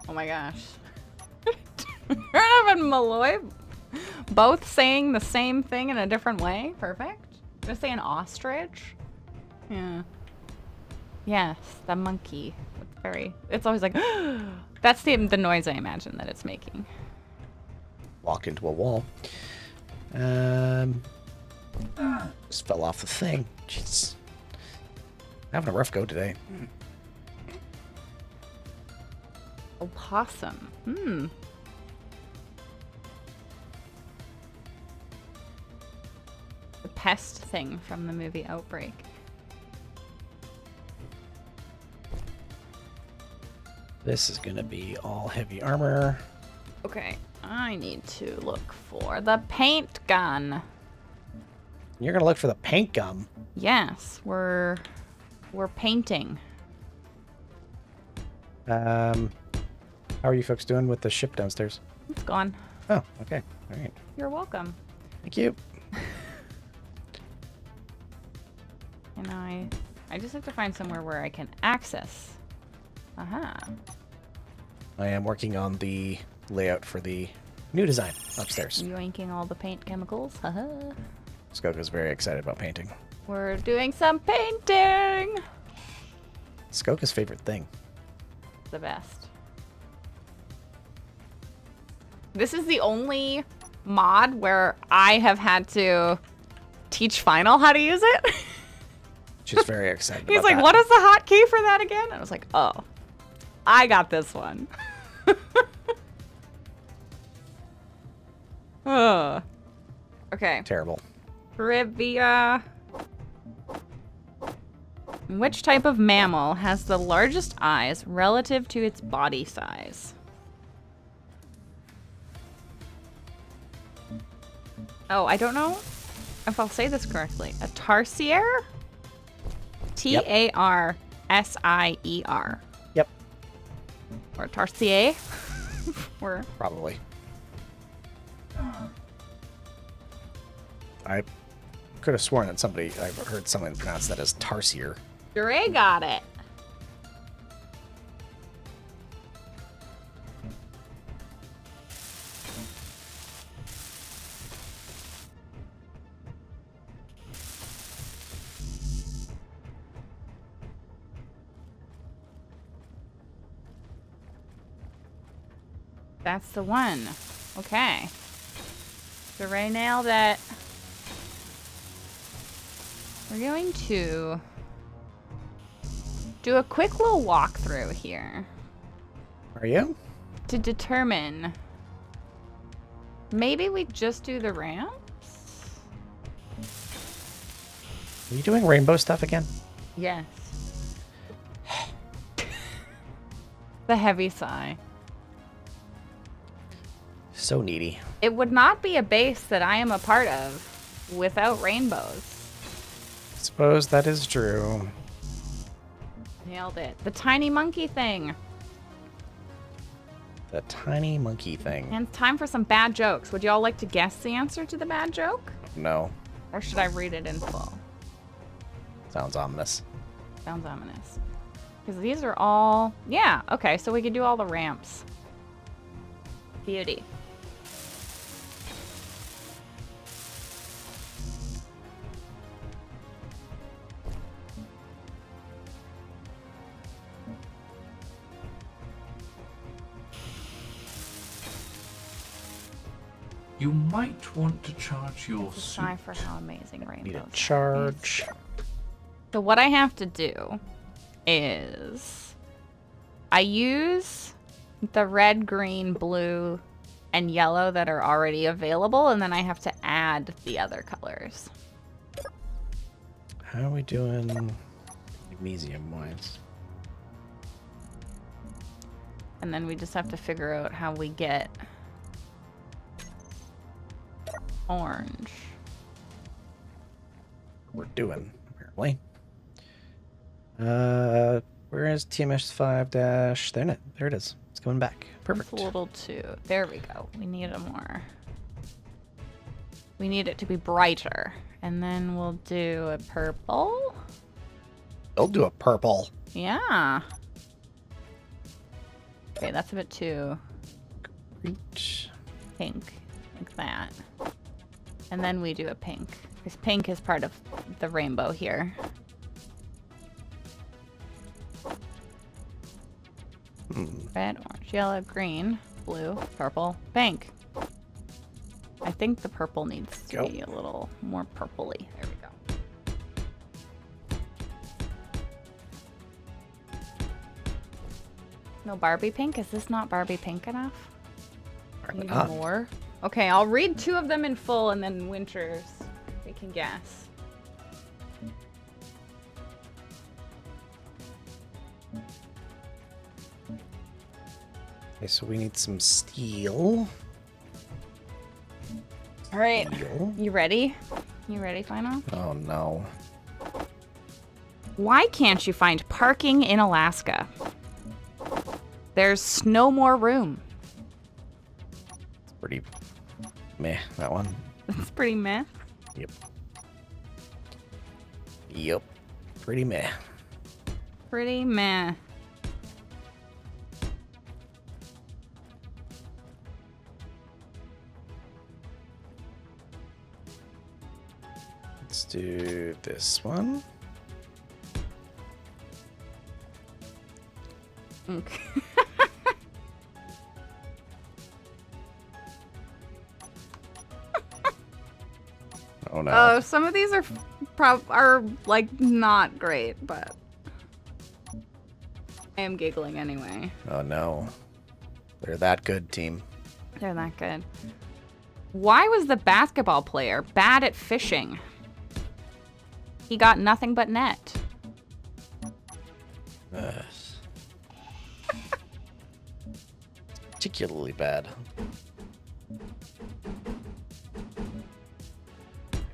Oh my gosh. Turnup and Malloy both saying the same thing in a different way. Perfect. Just say an ostrich. Yeah. Yes, the monkey. It's always like, that's the noise I imagine that it's making. Walk into a wall. Just fell off the thing. Jeez. Having a rough go today. Opossum. The pest thing from the movie Outbreak. This is going to be all heavy armor. Okay, I need to look for the paint gun. You're going to look for the paint gun? Yes, we're painting. How are you folks doing with the ship downstairs? It's gone. Oh, okay. All right. You're welcome. Thank you. And I just have to find somewhere where I can access. Aha. I am working on the layout for the new design upstairs. Yoinking all the paint chemicals. Haha. Skoka's very excited about painting. We're doing some painting. Skoka's favorite thing. The best. This is the only mod where I have had to teach Final how to use it. She's very excited He's about like, that. what is the hotkey for that again? And I was like, oh, I got this one. Oh. Okay. Terrible. Trivia. Which type of mammal has the largest eyes relative to its body size? Oh, I don't know if I'll say this correctly. A tarsier? Tarsier. Yep. Or tarsier? Or Probably. I could have sworn that I've heard someone pronounce that as tarsier. Dre got it. That's the one. Okay. Dre nailed it. We're going to do a quick little walkthrough here Are you? to determine Maybe we just do the ramps? Are you doing rainbow stuff again? Yes. The heavy sigh. So needy. It would not be a base that I am a part of without rainbows. Suppose that is true. Nailed it. The tiny monkey thing. The tiny monkey thing. And it's time for some bad jokes. Would you all like to guess the answer to the bad joke? No. Or should I read it in full? Sounds ominous. Sounds ominous. Because these are all... Yeah, okay, so we could do all the ramps. Beauty. You might want to charge your suit. Sigh for how amazing rainbows Need a are. charge. So what I have to do is I use the red, green, blue, and yellow that are already available, and then I have to add the other colors. How are we doing magnesium-wise? And then we just have to figure out how we get orange. We're doing, apparently. Where is TMS5 dash? There it is. It's coming back. Perfect. It's a little too. There we go. We need a more. We need it to be brighter. And then we'll do a purple. They'll do a purple. Yeah. Okay, that's a bit too Reach. pink, like that. And then we do a pink, because pink is part of the rainbow here. Red, orange, yellow, green, blue, purple, pink. I think the purple needs to be a little more purpley. There we go. No Barbie pink? Is this not Barbie pink enough? Apparently Need not. more? Okay, I'll read two of them in full and then Winters, we can guess. Okay, so we need some steel. All right, Steel. you ready? You ready, Final? Oh no. Why can't you find parking in Alaska? There's no more room. It's pretty meh, that one. That's pretty meh. Yep. Yep. Pretty meh. Pretty meh. Let's do this one. Okay. Oh no. Oh, some of these are like not great, but I am giggling anyway. Oh no. They're that good, team. They're that good. Why was the basketball player bad at fishing? He got nothing but net. Particularly bad.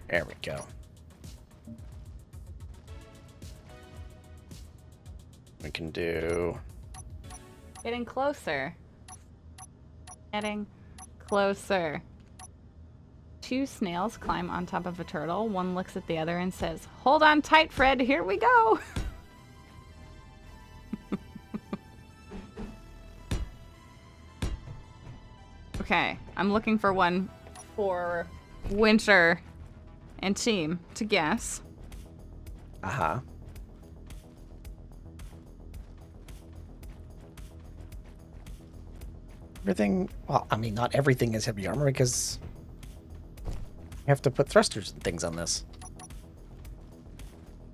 There we go. We can do... Getting closer. Getting closer. Two snails climb on top of a turtle. One looks at the other and says, "Hold on tight, Fred. Here we go." Okay, I'm looking for one for Winter and team to guess. Uh-huh. Everything... Well, I mean, not everything is heavy armor because... You have to put thrusters and things on this.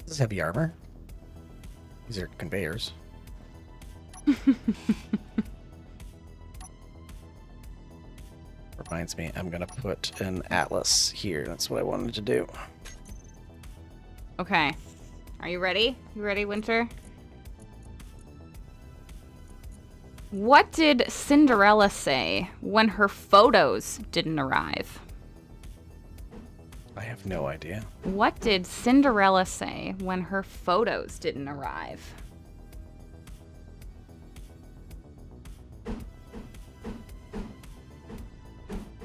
This is heavy armor. These are conveyors. Reminds me, I'm gonna put an atlas here. That's what I wanted to do. Okay. Are you ready? You ready, Winter? What did Cinderella say when her photos didn't arrive? I have no idea. What did Cinderella say when her photos didn't arrive?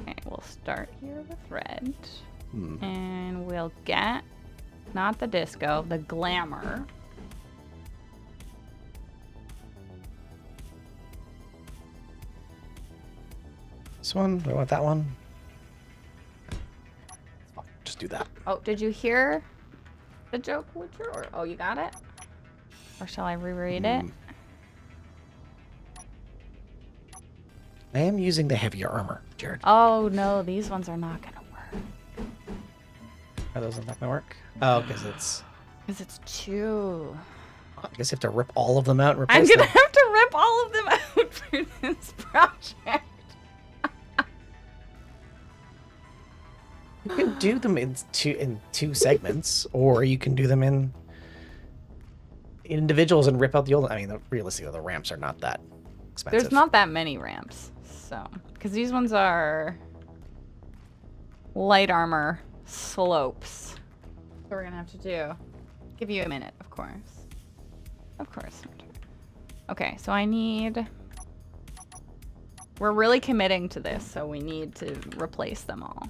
Okay, we'll start here with red. And we'll get, not the disco, the glamour. This one? Do I want that one? Fine, just do that. Oh, did you hear the joke, Witcher? Or oh, you got it? Or shall I reread it? I am using the heavier armor, Jared. Oh no, these ones are not gonna work. Are those not gonna work? Oh, because it's... Because it's two. I guess you have to rip all of them out and I'm replace gonna them. have to rip all of them out for this project. You can do them in two segments, or you can do them in individuals and rip out the old. I mean, realistically, the ramps are not that expensive. There's not that many ramps, so because these ones are light armor slopes. So we're gonna have to do. Give you a minute, of course. Of course. Okay, so I need. We're really committing to this, so we need to replace them all.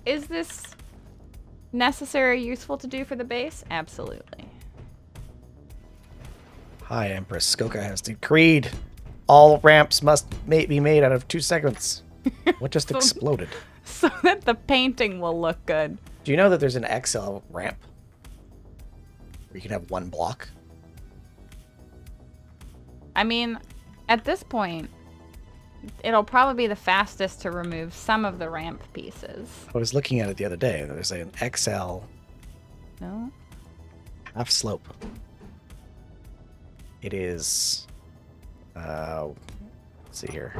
Is this necessary, useful to do for the base? Absolutely. Hi, Empress. Skoka has decreed all ramps must be made out of 2 segments. What just exploded? So that the painting will look good. Do you know that there's an XL ramp? Where you can have 1 block? I mean, at this point, it'll probably be the fastest to remove some of the ramp pieces. I was looking at it the other day. There's an XL No? half slope. It is, let's see here.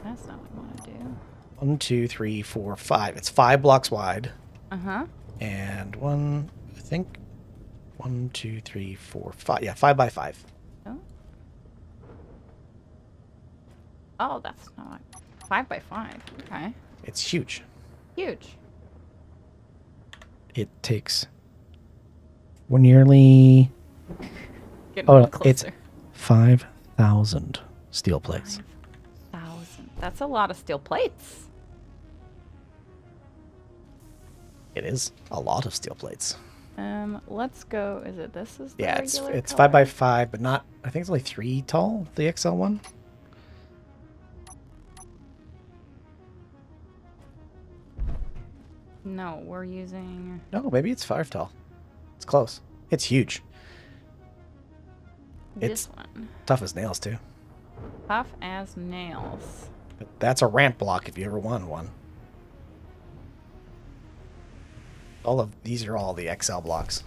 That's not what I want to do. 1, 2, 3, 4, 5. It's 5 blocks wide. Uh-huh. And 1, I think, 1, 2, 3, 4, 5. Yeah, 5 by 5. Oh. Oh, that's not 5 by 5. Okay. It's huge. Huge. It takes nearly, Getting a little it's closer. 5,000 steel plates. 5,000. That's a lot of steel plates. It is a lot of steel plates. Let's go. Is it this is the Yeah, regular it's color? 5 by 5, but not. I think it's only 3 tall. The XL one. No, we're using. No, maybe it's 5 tall. It's close. It's huge. This It's one. tough as nails too. Tough as nails. But that's a ramp block if you ever won one. All of these are all the XL blocks.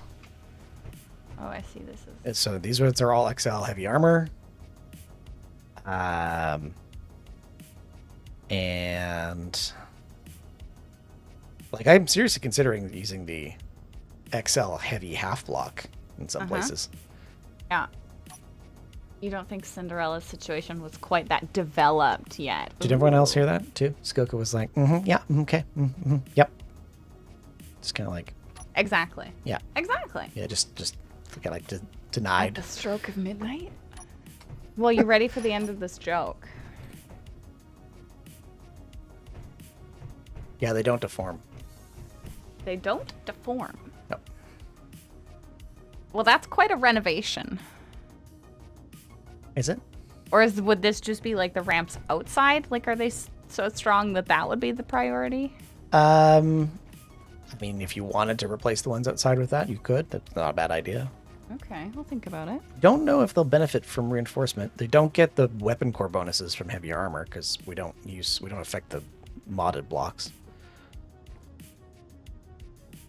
Oh, I see. This is. So these ones are all XL heavy armor. And like I'm seriously considering using the XL heavy half block in some places. Yeah. You don't think Cinderella's situation was quite that developed yet? Did everyone else hear that too? Skoka was like, yeah, okay, yep. Just kind of like, Exactly. yeah, Exactly. yeah, just kind of like At denied. the stroke of midnight. Well, you ready for the end of this joke? Yeah, they don't deform. They don't deform. Nope. Well, that's quite a renovation. Is it? Or would this just be like the ramps outside? Like, are they so strong that that would be the priority? I mean, if you wanted to replace the ones outside with that, you could. That's not a bad idea. Okay, I'll think about it. Don't know if they'll benefit from reinforcement. They don't get the weapon core bonuses from heavy armor because we don't affect the modded blocks.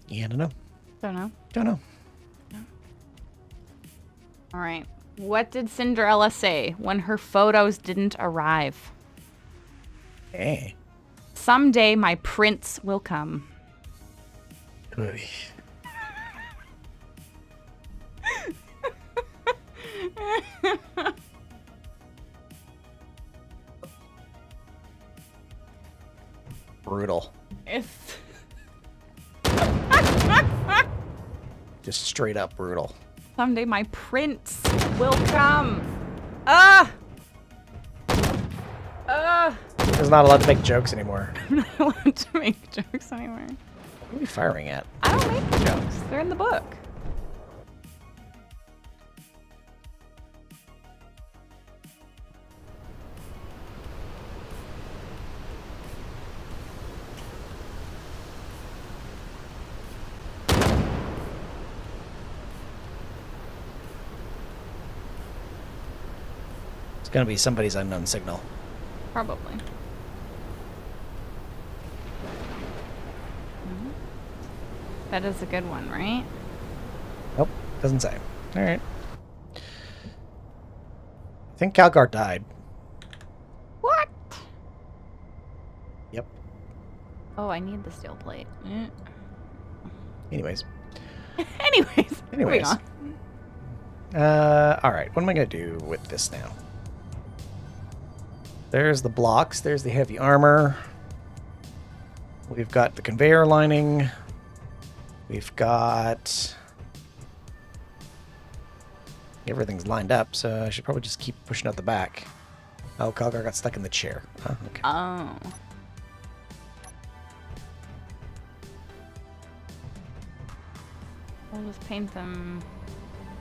Yeah, I don't know. Don't know. Don't know. All right. What did Cinderella say when her photos didn't arrive? Eh. Someday my prince will come. Oy. Brutal. It's Just straight up brutal. someday my prince will come. Ah! He's not allowed to make jokes anymore. I'm not allowed to make jokes anymore. What are we firing at? I don't make the jokes. They're in the book. It's gonna be somebody's unknown signal. Probably. That is a good one, right? Nope, doesn't say. All right. I think Calgar died. What? Yep. Oh, I need the steel plate. Anyways. Anyways. Moving on. All right. What am I gonna do with this now? There's the blocks. There's the heavy armor. We've got the conveyor lining. We've got... Everything's lined up, so I should probably just keep pushing out the back. Oh, Calgar got stuck in the chair. Oh, okay. Oh. I'll just paint them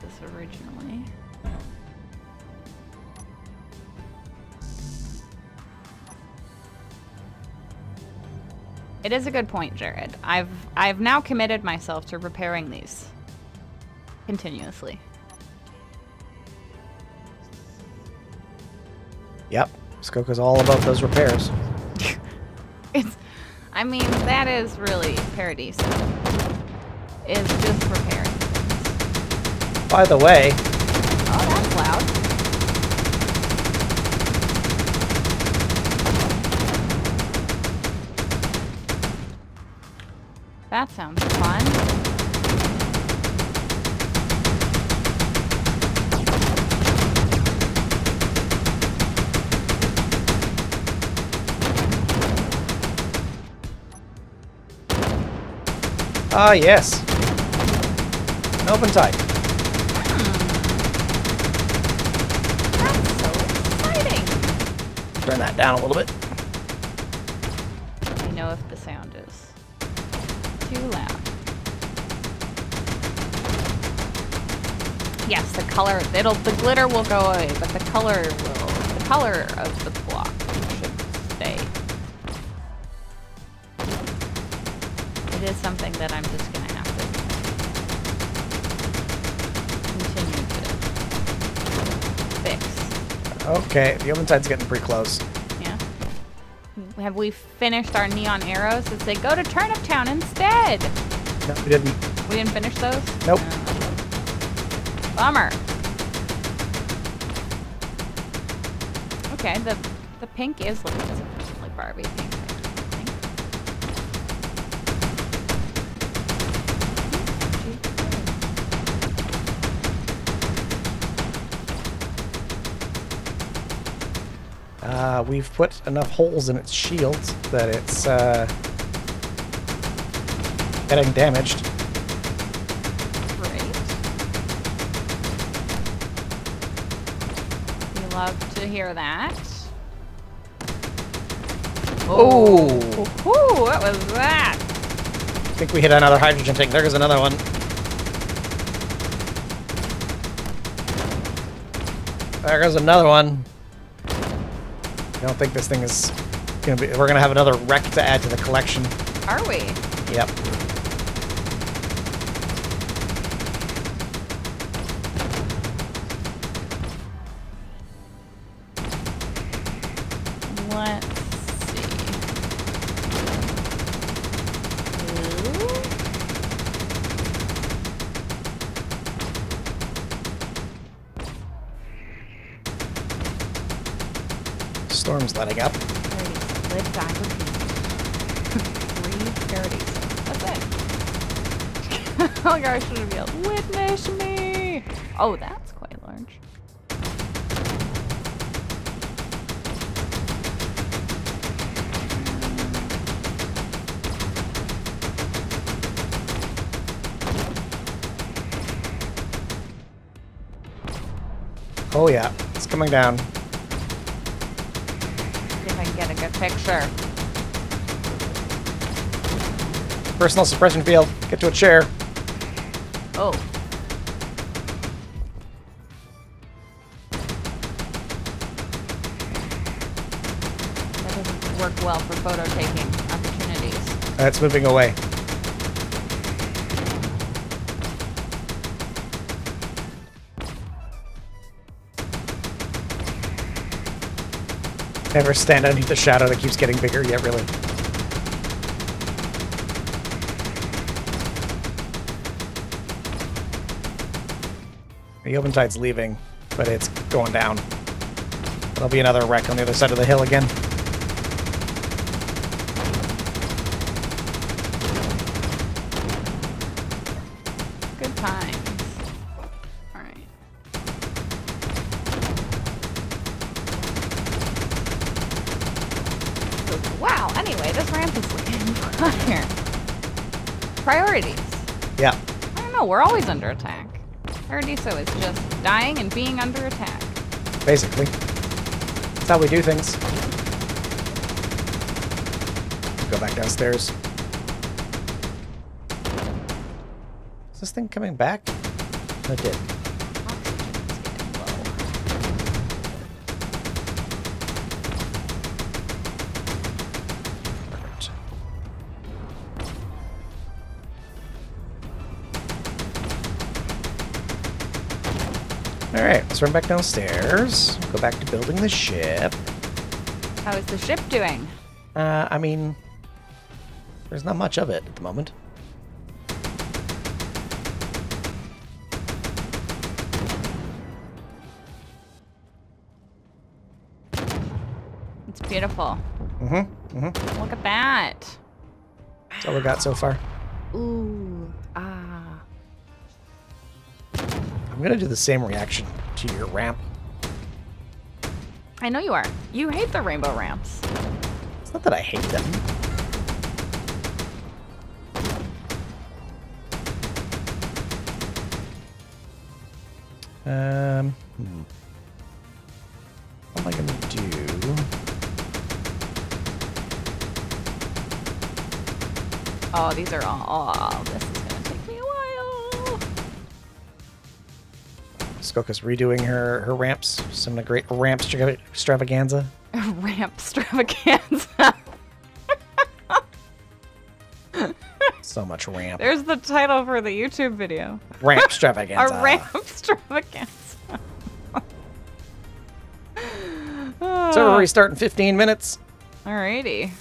this originally. It is a good point, Jared. I've now committed myself to repairing these continuously. Yep. Skoka's all about those repairs. I mean, that is really Paradise. Is just repairing things. By the way... Oh, that's loud. That sounds fun. Ah, yes. An open type. That's so exciting. Turn that down a little bit. Let me know if the sound is too loud. Yes, the color, the glitter will go away, but the color of the block should stay. It is something that I'm just gonna have to continue to fix. Okay, the open tide's getting pretty close. Yeah. Have we finished our neon arrows that say go to Turnip Town instead? No, we didn't. We didn't finish those? Nope. Bummer. Okay, the pink is looking sufficiently Barbie pink, I think. We've put enough holes in its shields that it's getting damaged. Great. We love to hear that. Oh! Ooh, what was that? I think we hit another hydrogen tank. There goes another one. There goes another one. I don't think this thing is gonna be... We're gonna have another wreck to add to the collection. Are we? Yep. Let's see. Ooh. Storm's letting up. Alrighty, Live, die, repeat. 3 parodies. That's it. Oh gosh, I should have yelled, witness me! Oh, that's quite large. Oh yeah, it's coming down. See if I can get a good picture. Personal suppression field. Get to a chair. Oh. That doesn't work well for photo taking opportunities. It's moving away. Never stand underneath the shadow that keeps getting bigger. Yeah, really. The Open-Tide's leaving, but it's going down. There'll be another wreck on the other side of the hill again. Good times. Alright. Wow, anyway, this ramp is looking fire. Priorities. Yeah. I don't know, we're always under attack. Paradiso is just dying and being under attack. Basically. That's how we do things. Go back downstairs. Is this thing coming back? No, it did. Oxygen is getting low. Perfect. Alright, let's run back downstairs. Go back to building the ship. How is the ship doing? I mean, there's not much of it at the moment. It's beautiful. Mm-hmm. Mm-hmm. Look at that. That's all we got so far. Ooh. Ah. I'm gonna do the same reaction to your ramp. I know you are. You hate the rainbow ramps. It's not that I hate them. What am I gonna do? Oh, these are all. Oh, this is gonna take me a while. Skoka's redoing her ramps. Some great ramp extravaganza. Ramp extravaganza. So much ramp. There's the title for the YouTube video. Ramp extravaganza. A ramp extravaganza. Server restart in 15 minutes. Alrighty.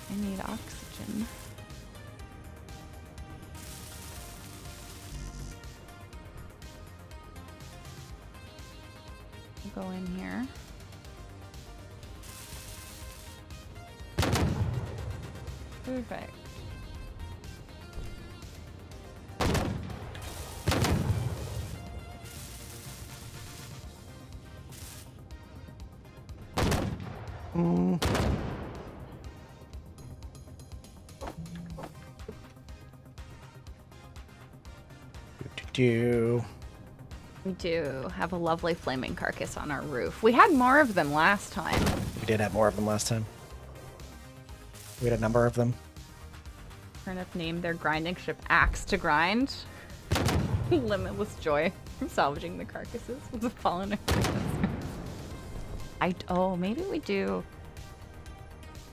I need oxygen. Go in here. Perfect. We do have a lovely flaming carcass on our roof. We had more of them last time. We did have more of them last time. We had a number of them. Turnip named their grinding ship Axe to Grind. Limitless joy from salvaging the carcasses with the fallen oh, maybe we do.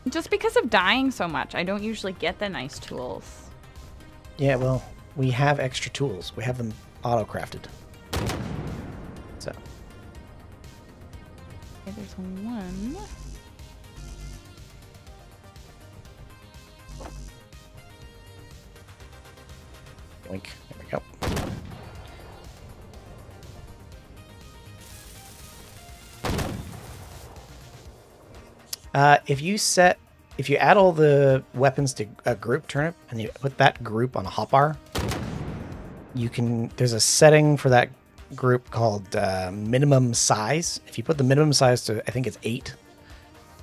Just because of dying so much, I don't usually get the nice tools. Yeah, well, we have extra tools. We have them auto-crafted. So. Okay, there's one. Yoink. There we go. If you add all the weapons to a group turnip and you put that group on a hotbar, there's a setting for that group called minimum size. If you put the minimum size to, I think it's 8,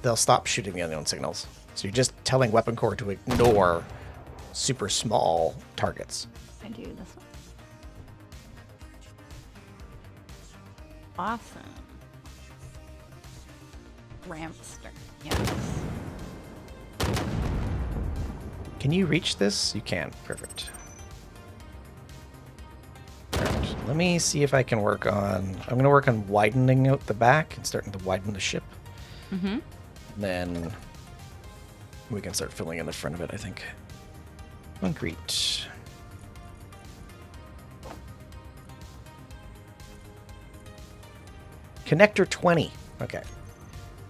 they'll stop shooting the unknown signals. So you're just telling Weapon Core to ignore super small targets. I do this one. Awesome. Rampster. Yes. Can you reach this? You can. Perfect. Alright, let me see if I can work on... I'm going to work on widening out the back and starting to widen the ship. Mm-hmm. Then we can start filling in the front of it, I think. Concrete. Connector 20. Okay.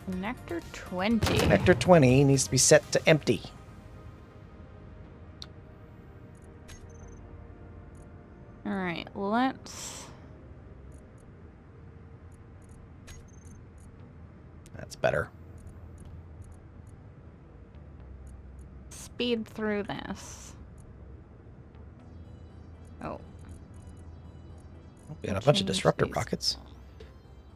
Connector 20. Connector 20 needs to be set to empty. Alright, let's... That's better. speed through this. Oh. We got a bunch of Change disruptor these. rockets.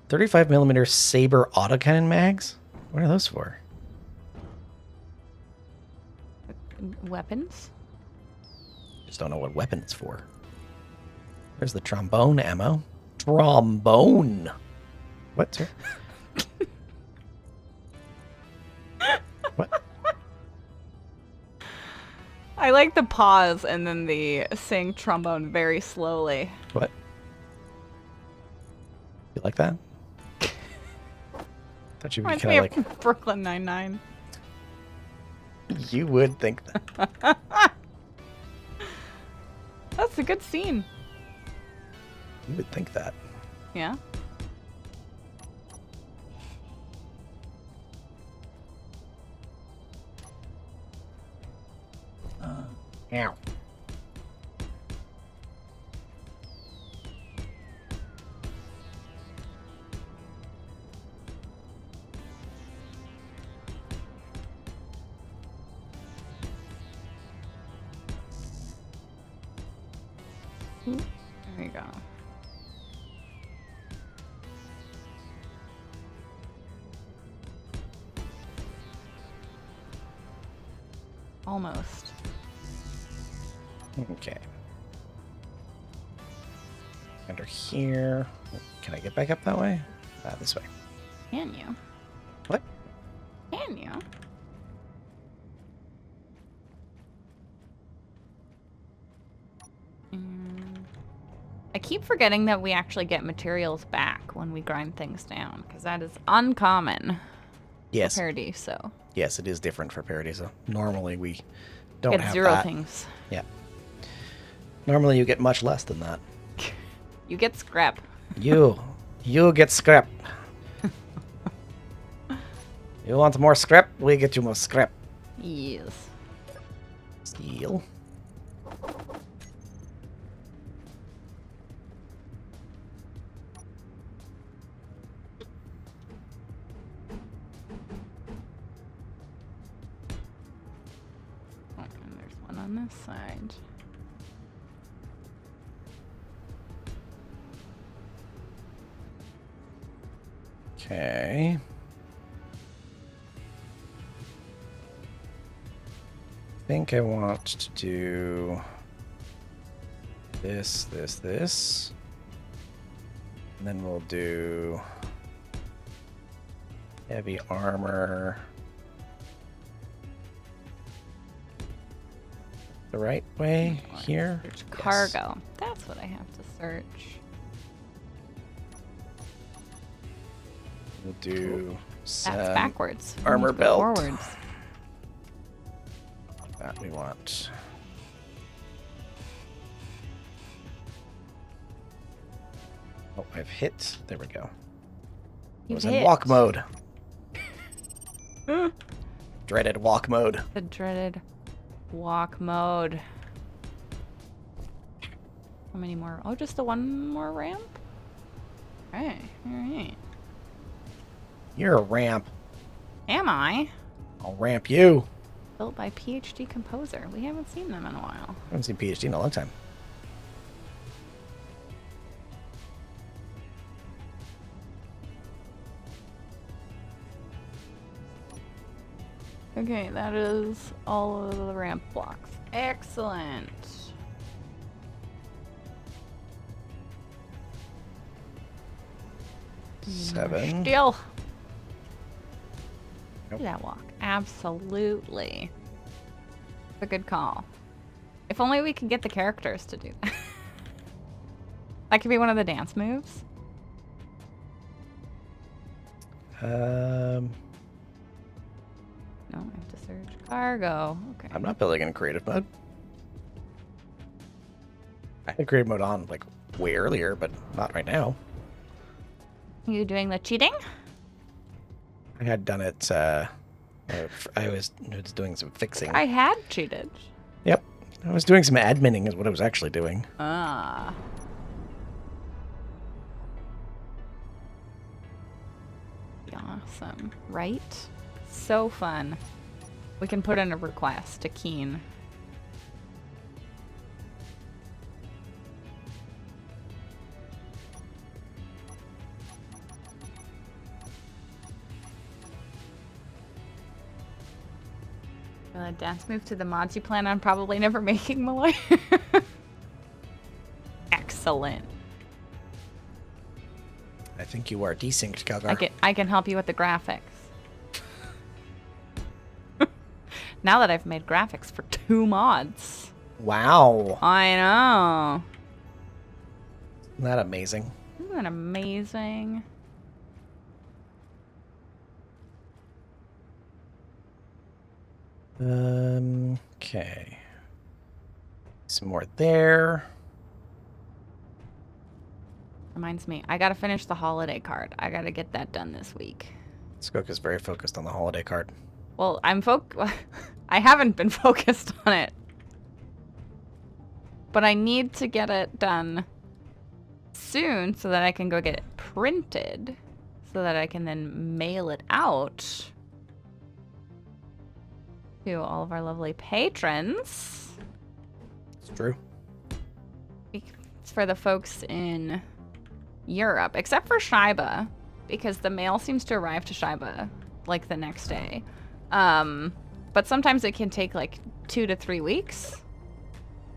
35mm Saber autocannon mags? What are those for? Weapons? Just don't know what weapon it's for. There's the trombone ammo. Trombone! What, sir? What? I like the pause and then the saying trombone very slowly. What? You like that? Thought you'd be Reminds kind me of of like... Brooklyn Nine-Nine. You would think that. That's a good scene. You would think that. Yeah. Ow. There you go. Almost. Okay. Under here. Can I get back up that way? This way. Can you? What? Can you? I keep forgetting that we actually get materials back when we grind things down, because that is uncommon Yes. for Parody, so. Yes, it is different for Parody. So normally we don't Get have zero that. things. Yeah. Normally you get much less than that. You get scrap. You get scrap. You want more scrap? We get you more scrap. Yes. Steel. Oh, and there's one on this side. Okay. I think I want to do this. And then we'll do heavy armor. The right way here? Search Yes. cargo. That's what I have to search. We'll do That's some backwards. We armor need to go belt. Forwards. That we want. Oh, I've hit. There we go. It You was in hit. walk mode. Dreaded walk mode. The dreaded walk mode. How many more? Oh, just the one more ramp? Okay, alright. You're a ramp. Am I? I'll ramp you. Built by PhD Composer. We haven't seen them in a while. I haven't seen PhD in a long time. Okay, that is all of the ramp blocks. Excellent. Seven. Still. Nope. Do that walk. Absolutely. A good call. If only we could get the characters to do that. That could be one of the dance moves. No, I have to search cargo. Okay. I'm not building in creative mode. I had creative mode on like way earlier, but not right now. You doing the cheating? I had done it. I was doing some fixing. I had cheated. Yep, I was doing some adminning, is what I was actually doing. Ah. Awesome, right? So fun. We can put in a request to Keen. Dance move to the mods you plan on probably never making, Malloy. Excellent. I think you are desynced, Calgar. I can help you with the graphics. Now that I've made graphics for 2 mods. Wow. I know. Isn't that amazing? Isn't that amazing? Okay. Some more there. Reminds me, I gotta finish the holiday card. I gotta get that done this week. Skook is very focused on the holiday card. Well, I haven't been focused on it. But I need to get it done soon so that I can go get it printed. So that I can then mail it out to all of our lovely patrons. It's true. It's for the folks in Europe, except for Shiba, because the mail seems to arrive to Shiba like the next day. But sometimes it can take like 2 to 3 weeks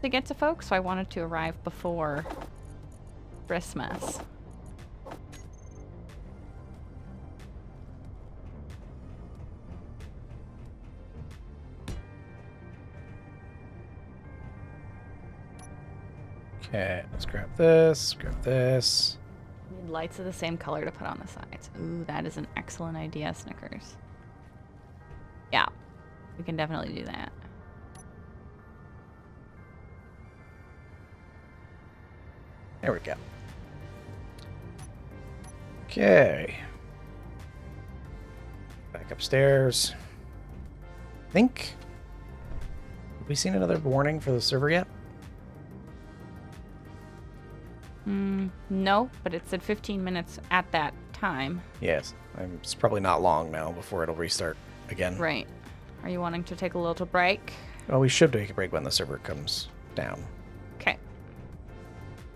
to get to folks, so I wanted to arrive before Christmas. Okay, let's grab this, grab this. Need lights of the same color to put on the sides. Ooh, that is an excellent idea, Snickers. Yeah, we can definitely do that. There we go. Okay. Back upstairs. Think. Have we seen another warning for the server yet? No, but it said 15 minutes at that time. Yes. It's probably not long now before it'll restart again. Right. Are you wanting to take a little break? Well, we should take a break when the server comes down. Okay.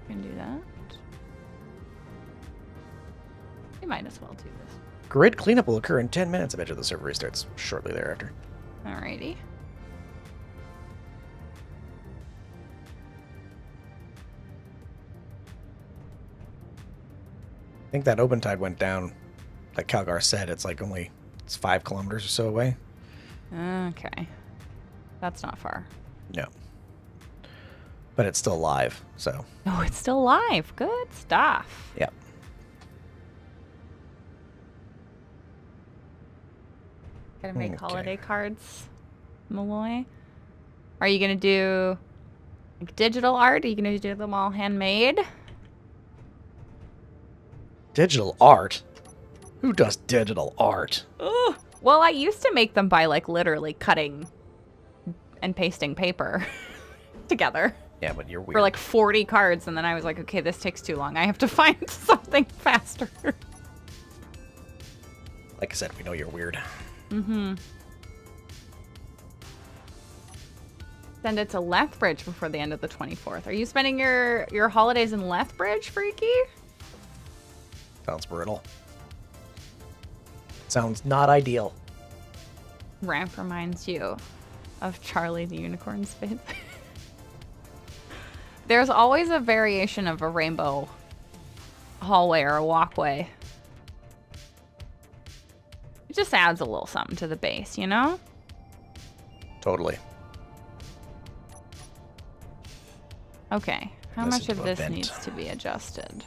Can do that. We might as well do this. Grid cleanup will occur in 10 minutes. I bet you the server restarts shortly thereafter. Alrighty. I think that open tide went down, like Calgar said. It's 5 kilometers or so away. Okay. That's not far. No. But it's still live, so. Oh, it's still live. Good stuff. Yeah. Gotta make Okay. holiday cards, Malloy. Are you gonna do like digital art? Are you gonna do them all handmade? Digital art? Who does digital art? Ugh. Well, I used to make them by like literally cutting and pasting paper together Yeah, but you're weird. for like 40 cards, and then I was like, okay, this takes too long. I have to find something faster. Like I said, we know you're weird. Mm-hmm. Send it to Lethbridge before the end of the 24th. Are you spending your holidays in Lethbridge, Freaky? Sounds brutal. Sounds not ideal. Ramp reminds you of Charlie the Unicorn Spitz. There's always a variation of a rainbow hallway or a walkway. It just adds a little something to the base, you know? Totally. Okay, how Listen much of to a this vent. needs to be adjusted?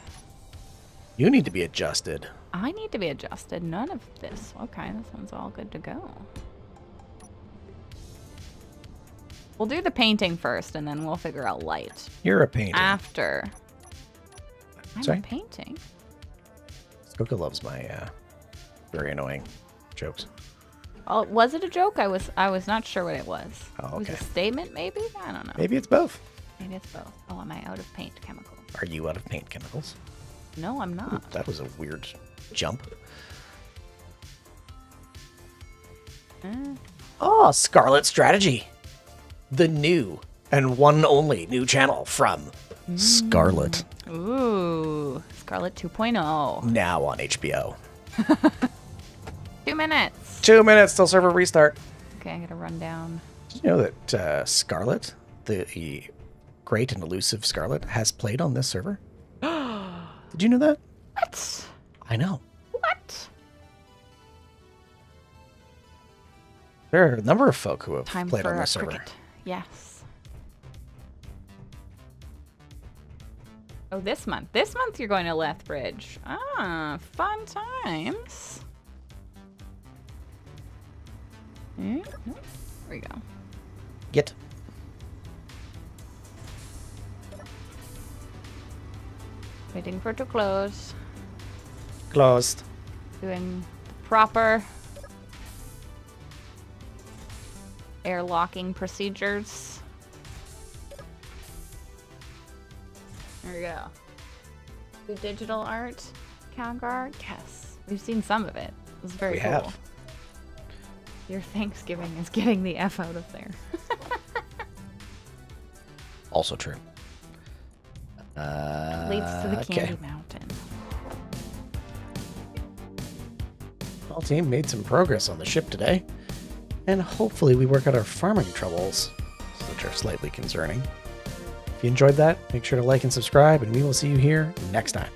You need to be adjusted. I need to be adjusted. None of this. Okay, this one's all good to go. We'll do the painting first, and then we'll figure out light You're a painter. after. I'm Sorry? a painting. Skoka loves my very annoying jokes. Oh, was it a joke? I was not sure what it was. Oh, It was okay. a statement, maybe? I don't know. Maybe it's both. Maybe it's both. Oh, am I out of paint chemicals? Are you out of paint chemicals? No, I'm not. That was a weird jump. Oh, Scarlet Strategy. The new and one only new channel from Scarlet. Ooh, Scarlet 2.0. Now on HBO. 2 minutes. 2 minutes till server restart. Okay, I gotta run down. Did you know that Scarlet, the great and elusive Scarlet, has played on this server? Did you know that? What? I know. What? There are a number of folk who have Time played for on a this server. cricket. Yes. Oh, this month. This month you're going to Lethbridge. Ah, fun times. There we go. Get. Waiting for it to close. Closed. Doing the proper airlocking procedures. There we go. Do digital art, Calgar? Yes. We've seen some of it. It was very We cool. have. Your Thanksgiving is getting the F out of there. Also true. Leads to the okay. Candy Mountain. Well, team made some progress on the ship today, and hopefully we work out our farming troubles, which are slightly concerning. If you enjoyed that, make sure to like and subscribe, and we will see you here next time.